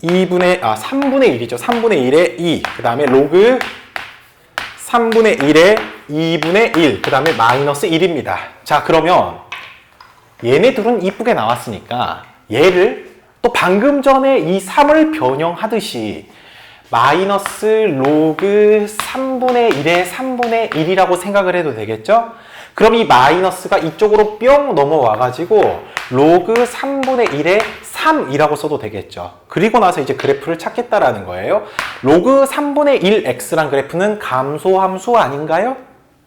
3분의 1이죠. 3분의 1의 2. 그 다음에 로그 3분의 1의 2분의 1. 그 다음에 마이너스 1입니다. 자, 그러면 얘네 둘은 이쁘게 나왔으니까 얘를 또 방금 전에 이 3을 변형하듯이 마이너스 로그 3분의 1의 3분의 1이라고 생각을 해도 되겠죠? 그럼 이 마이너스가 이쪽으로 뿅 넘어와가지고 로그 3분의 1의 3이라고 써도 되겠죠. 그리고 나서 이제 그래프를 찾겠다라는 거예요. 로그 3분의 1x란 그래프는 감소함수 아닌가요?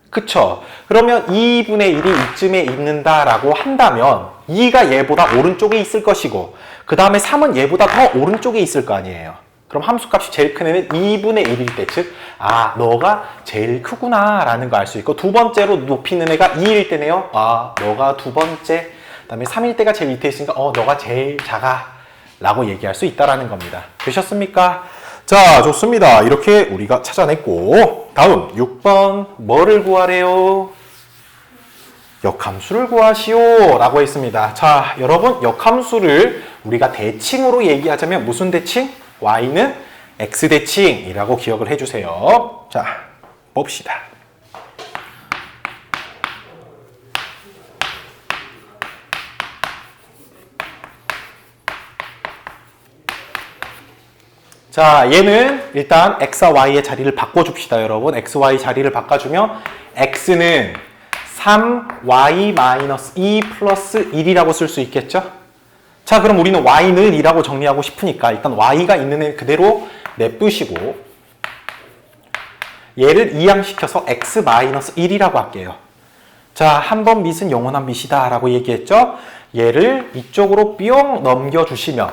그쵸? 그러면 2분의 1이 이쯤에 있는다라고 한다면 2가 얘보다 오른쪽에 있을 것이고 그 다음에 3은 얘보다 더 오른쪽에 있을 거 아니에요. 그럼 함수값이 제일 큰 애는 2분의 1일 때, 즉 너가 제일 크구나 라는 거 알 수 있고 두 번째로 높이 있는 애가 2일 때네요. 너가 두 번째. 그 다음에 3일 때가 제일 밑에 있으니까 너가 제일 작아 라고 얘기할 수 있다라는 겁니다. 되셨습니까? 자, 좋습니다. 이렇게 우리가 찾아냈고 다음 6번 뭐를 구하래요? 역함수를 구하시오 라고 했습니다. 자, 여러분 역함수를 우리가 대칭으로 얘기하자면 무슨 대칭? y는 x대칭이라고 기억을 해주세요. 자, 봅시다. 자, 얘는 일단 x와 y의 자리를 바꿔줍시다, 여러분. x, y 자리를 바꿔주면 x는 3y-2 플러스 1이라고 쓸 수 있겠죠? 자, 그럼 우리는 y는 2라고 정리하고 싶으니까 일단 y가 있는 애 그대로 냅두시고 얘를 이항시켜서 x-1이라고 할게요. 자, 한 번 밑은 영원한 밑이다 라고 얘기했죠? 얘를 이쪽으로 뿅 넘겨주시면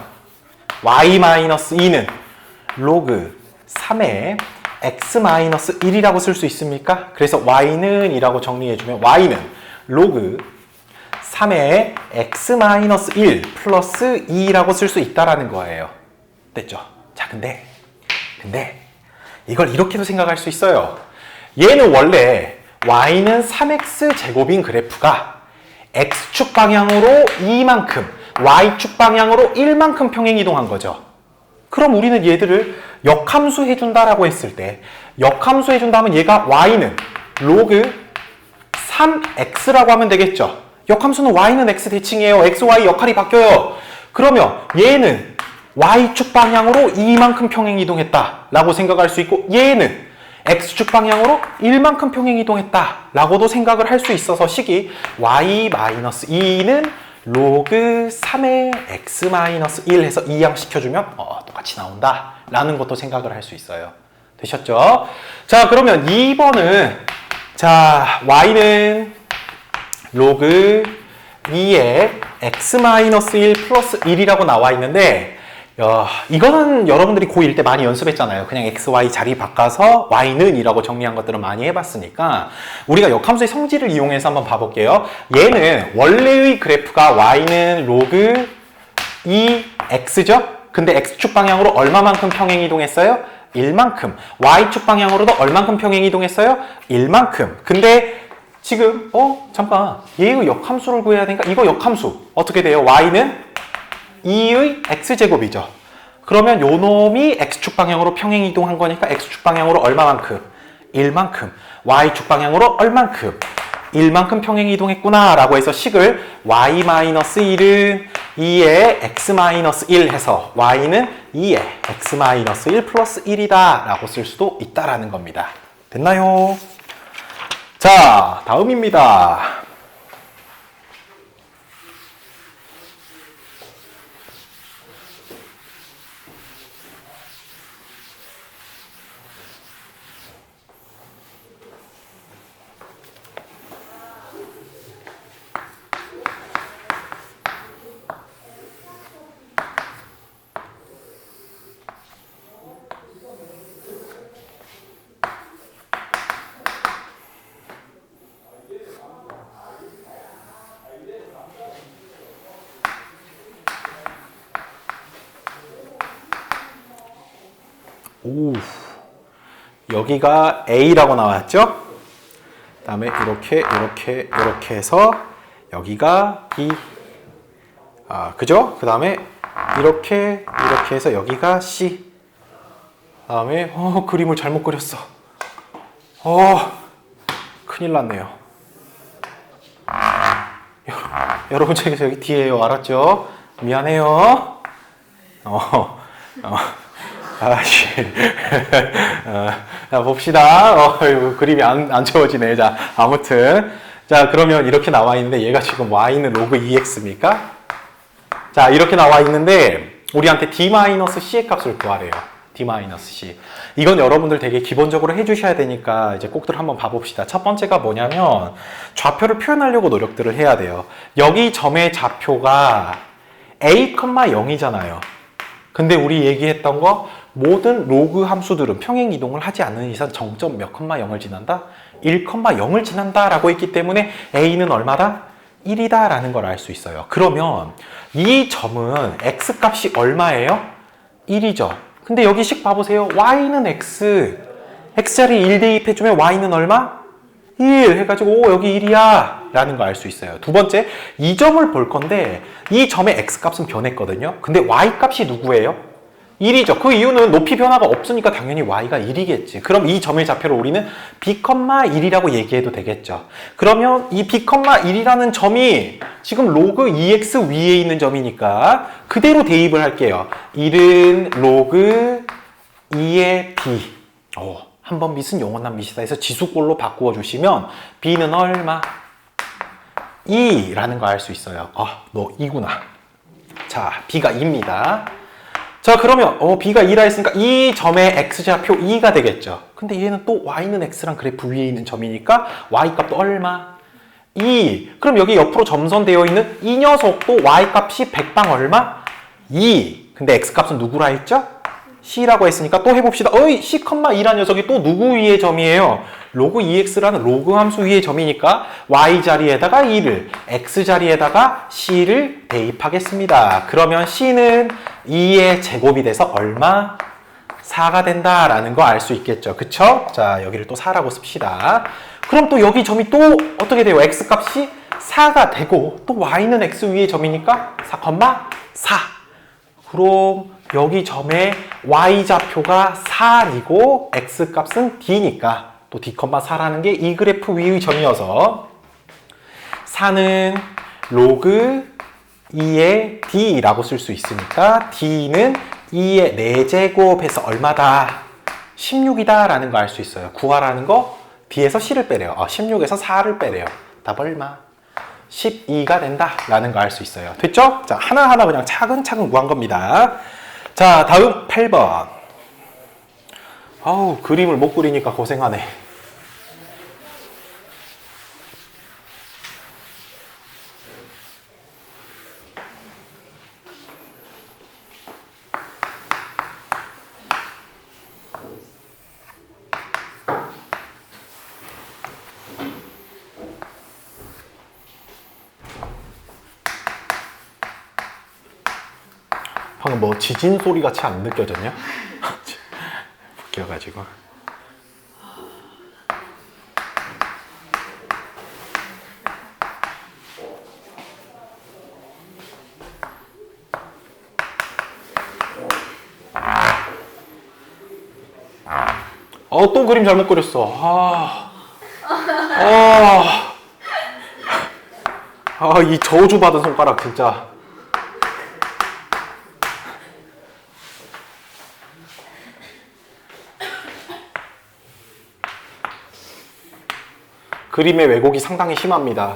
y-2는 로그 3의 x-1이라고 쓸 수 있습니까? 그래서 y는 2라고 정리해주면 y는 로그 3의 x-1 플러스 2라고 쓸 수 있다라는 거예요. 됐죠? 자, 근데 이걸 이렇게도 생각할 수 있어요. 얘는 원래 y는 3x 제곱인 그래프가 x축 방향으로 2만큼, y축 방향으로 1만큼 평행이동한 거죠. 그럼 우리는 얘들을 역함수 해준다라고 했을 때 역함수 해준다면 얘가 y는 로그 3x라고 하면 되겠죠. 역함수는 y는 x 대칭이에요. x, y 역할이 바뀌어요. 그러면 얘는 y축 방향으로 2만큼 평행이동했다 라고 생각할 수 있고 얘는 x축 방향으로 1만큼 평행이동했다 라고도 생각을 할 수 있어서 식이 y-2는 로그 3의 x-1 해서 이항시켜주면 똑같이 나온다 라는 것도 생각을 할 수 있어요. 되셨죠? 자, 그러면 2번은 자, y는 로그 2의 x-1 플러스 1이라고 나와 있는데 이거는 여러분들이 고1 때 많이 연습했잖아요. 그냥 x, y 자리 바꿔서 y는 2라고 정리한 것들을 많이 해봤으니까 우리가 역함수의 성질을 이용해서 한번 봐볼게요. 얘는 원래의 그래프가 y는 로그 2x죠? 근데 x축 방향으로 얼마만큼 평행이동했어요? 1만큼. y축 방향으로도 얼만큼 평행이동했어요? 1만큼. 근데 지금 잠깐 얘의 역함수를 구해야 되니까 이거 역함수 어떻게 돼요? y는 2의 x제곱이죠. 그러면 요 놈이 x축 방향으로 평행이동한 거니까 x축 방향으로 얼마만큼? 1만큼. y축 방향으로 얼만큼? 1만큼 평행이동했구나 라고 해서 식을 y-1은 2의 x-1 해서 y는 2의 x-1 플러스 1이다 라고 쓸 수도 있다라는 겁니다. 됐나요? 자, 다음입니다. 오, 여기가 A라고 나왔죠? 그 다음에 이렇게 해서 여기가 B. 그죠? 그 다음에 이렇게 해서 여기가 C. 그 다음에 그림을 잘못 그렸어. 큰일 났네요. 여러분 책에서 여기 뒤에요. 알았죠? 미안해요. 자, 봅시다. 그림이 안 채워지네. 자, 아무튼. 자, 그러면 이렇게 나와 있는데, 얘가 지금 y는 로그 2x입니까? 자, 이렇게 나와 있는데, 우리한테 d-c의 값을 구하래요. d-c. 이건 여러분들 되게 기본적으로 해주셔야 되니까, 이제 꼭들 한번 봐봅시다. 첫 번째가 뭐냐면, 좌표를 표현하려고 노력들을 해야 돼요. 여기 점의 좌표가 a, 0이잖아요. 근데 우리 얘기했던 거, 모든 로그 함수들은 평행 이동을 하지 않는 이상 정점 몇 컴마 0을 지난다? 1,0을 지난다 라고 했기 때문에 a는 얼마다? 1이다 라는 걸 알 수 있어요. 그러면 이 점은 x값이 얼마예요? 1이죠. 근데 여기 식 봐보세요. y는 x자리에 1 대입해주면 y는 얼마? 1 해가지고 여기 1이야 라는 거 알 수 있어요. 두 번째, 이 점을 볼 건데 이 점의 x값은 변했거든요. 근데 y값이 누구예요? 1이죠. 그 이유는 높이 변화가 없으니까 당연히 y가 1이겠지. 그럼 이 점의 좌표를 우리는 b,1이라고 얘기해도 되겠죠. 그러면 이 b,1이라는 점이 지금 로그 2x 위에 있는 점이니까 그대로 대입을 할게요. 1은 로그 2의 b. 한번 밑은 영원한 밑이다 해서 지수꼴로 바꾸어 주시면 b는 얼마? 2라는 거 알 수 있어요. 너 2구나. 자, b가 2입니다. 자, 그러면 b가 2라 했으니까 이 점의 x좌표 2가 되겠죠. 근데 얘는 또 y는 x랑 그래프 위에 있는 점이니까 y값도 얼마? 2. 그럼 여기 옆으로 점선되어 있는 이 녀석도 y값이 100방 얼마? 2. 근데 x값은 누구라 했죠? c라고 했으니까 또 해봅시다. c,2라는 녀석이 또 누구 위의 점이에요? 로그 2x라는 로그 함수 위의 점이니까 y 자리에다가 2를, x 자리에다가 c를 대입하겠습니다. 그러면 c는 2의 제곱이 돼서 얼마? 4가 된다라는 거 알 수 있겠죠. 그쵸? 자, 여기를 또 4라고 씁시다. 그럼 또 여기 점이 또 어떻게 돼요? x값이 4가 되고 또 y는 x 위의 점이니까 4,4. 그럼 여기 점의 y좌표가 4이고 x값은 d니까 또 d,4라는 게 이 그래프 위의 점이어서 4는 로그 2의 d라고 쓸 수 있으니까 d는 2의 4제곱해서 얼마다? 16이다 라는 거 알 수 있어요. 구하라는 거 d에서 c를 빼래요. 16에서 4를 빼래요. 답 얼마? 12가 된다 라는 거 알 수 있어요. 됐죠? 자, 하나하나 그냥 차근차근 구한 겁니다. 자, 다음 8번. 그림을 못 그리니까 고생하네. 방금 뭐 지진 소리 같이 안 느껴졌냐? 웃겨가지고. 또 그림 잘못 그렸어. 이 저주받은 손가락 진짜. 그림의 왜곡이 상당히 심합니다.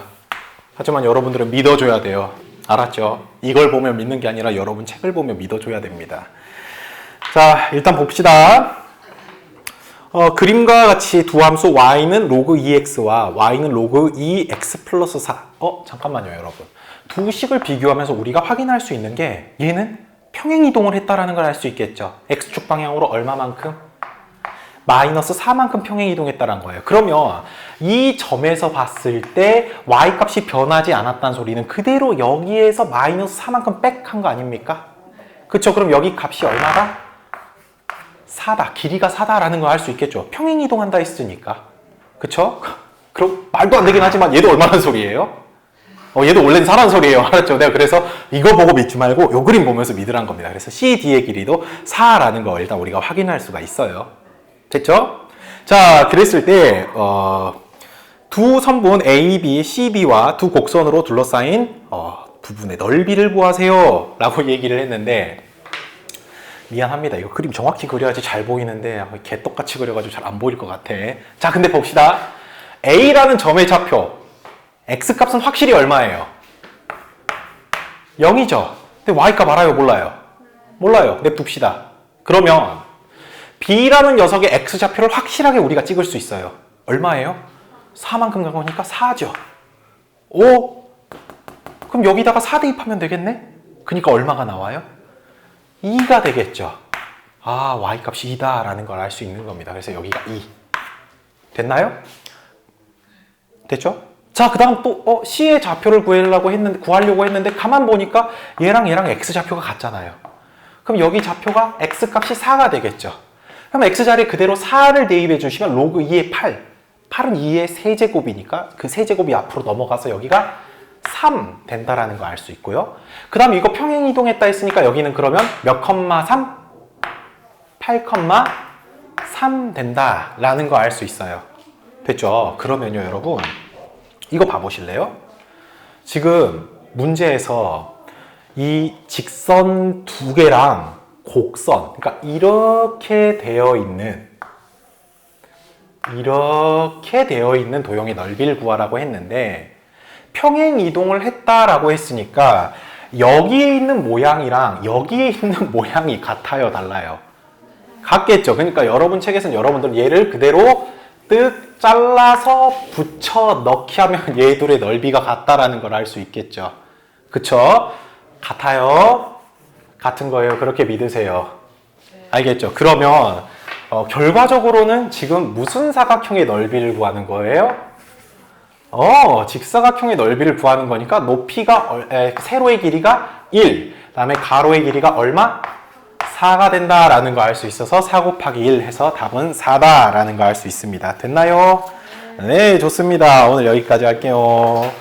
하지만 여러분들은 믿어줘야 돼요. 알았죠? 이걸 보면 믿는 게 아니라 여러분 책을 보면 믿어줘야 됩니다. 자, 일단 봅시다. 그림과 같이 두 함수 y는 로그 2x와 y는 로그 2x 플러스 4. 잠깐만요, 여러분. 두 식을 비교하면서 우리가 확인할 수 있는 게 얘는 평행이동을 했다라는 걸 알 수 있겠죠. x축 방향으로 얼마만큼? 마이너스 4만큼 평행이동했다는 거예요. 그러면 이 점에서 봤을 때 y값이 변하지 않았다는 소리는 그대로 여기에서 마이너스 4만큼 빽한 거 아닙니까? 그쵸? 그럼 여기 값이 얼마다? 4다. 길이가 4다라는 걸 알 수 있겠죠. 평행이동한다 했으니까. 그쵸? 그럼 말도 안 되긴 하지만 얘도 얼마나 소리예요? 얘도 원래는 4라는 소리예요. 알았죠? 내가 그래서 이거 보고 믿지 말고 요 그림 보면서 믿으란 겁니다. 그래서 CD의 길이도 4라는 거 일단 우리가 확인할 수가 있어요. 됐죠? 자, 그랬을 때 두 선분 A, B, CB와 두 곡선으로 둘러싸인 부분의 넓이를 구하세요 라고 얘기를 했는데 미안합니다. 이거 그림 정확히 그려야지 잘 보이는데 개떡같이 그려가지고 잘 안 보일 것 같아. 자, 근데 봅시다. A라는 점의 좌표 X값은 확실히 얼마예요? 0이죠. 근데 Y값 알아요? 몰라요? 몰라요. 냅둡시다. 그러면 B라는 녀석의 X좌표를 확실하게 우리가 찍을 수 있어요. 얼마예요? 4만큼 간 거니까 4죠. 오? 그럼 여기다가 4 대입하면 되겠네? 그러니까 얼마가 나와요? 2가 되겠죠. 아, Y값이 2다 라는 걸 알 수 있는 겁니다. 그래서 여기가 2. 됐나요? 됐죠? 자, 그 다음 또 C의 좌표를 구하려고 했는데 가만 보니까 얘랑 X좌표가 같잖아요. 그럼 여기 좌표가 X값이 4가 되겠죠. 그럼 X자리에 그대로 4를 대입해 주시면 로그 2의 8. 8은 2의 세제곱이니까 그 세제곱이 앞으로 넘어가서 여기가 3 된다라는 거 알 수 있고요. 그 다음에 이거 평행이동했다 했으니까 여기는 그러면 몇 컴마 3? 8,3 된다라는 거 알 수 있어요. 됐죠? 그러면요, 여러분. 이거 봐보실래요? 지금 문제에서 이 직선 두 개랑 곡선, 그러니까 이렇게 되어 있는 도형의 넓이를 구하라고 했는데 평행 이동을 했다라고 했으니까 여기에 있는 모양이랑 여기에 있는 모양이 같아요, 달라요? 같겠죠. 그러니까 여러분 책에서는 여러분들 얘를 그대로 뜩 잘라서 붙여 넣기 하면 얘들의 넓이가 같다라는 걸 알 수 있겠죠. 그쵸? 같아요. 같은 거예요. 그렇게 믿으세요. 알겠죠? 그러면 결과적으로는 지금 무슨 사각형의 넓이를 구하는 거예요? 직사각형의 넓이를 구하는 거니까 높이가 세로의 길이가 1, 그다음에 가로의 길이가 얼마? 4가 된다라는 거 알 수 있어서 4 곱하기 1 해서 답은 4다라는 거 알 수 있습니다. 됐나요? 네, 좋습니다. 오늘 여기까지 할게요.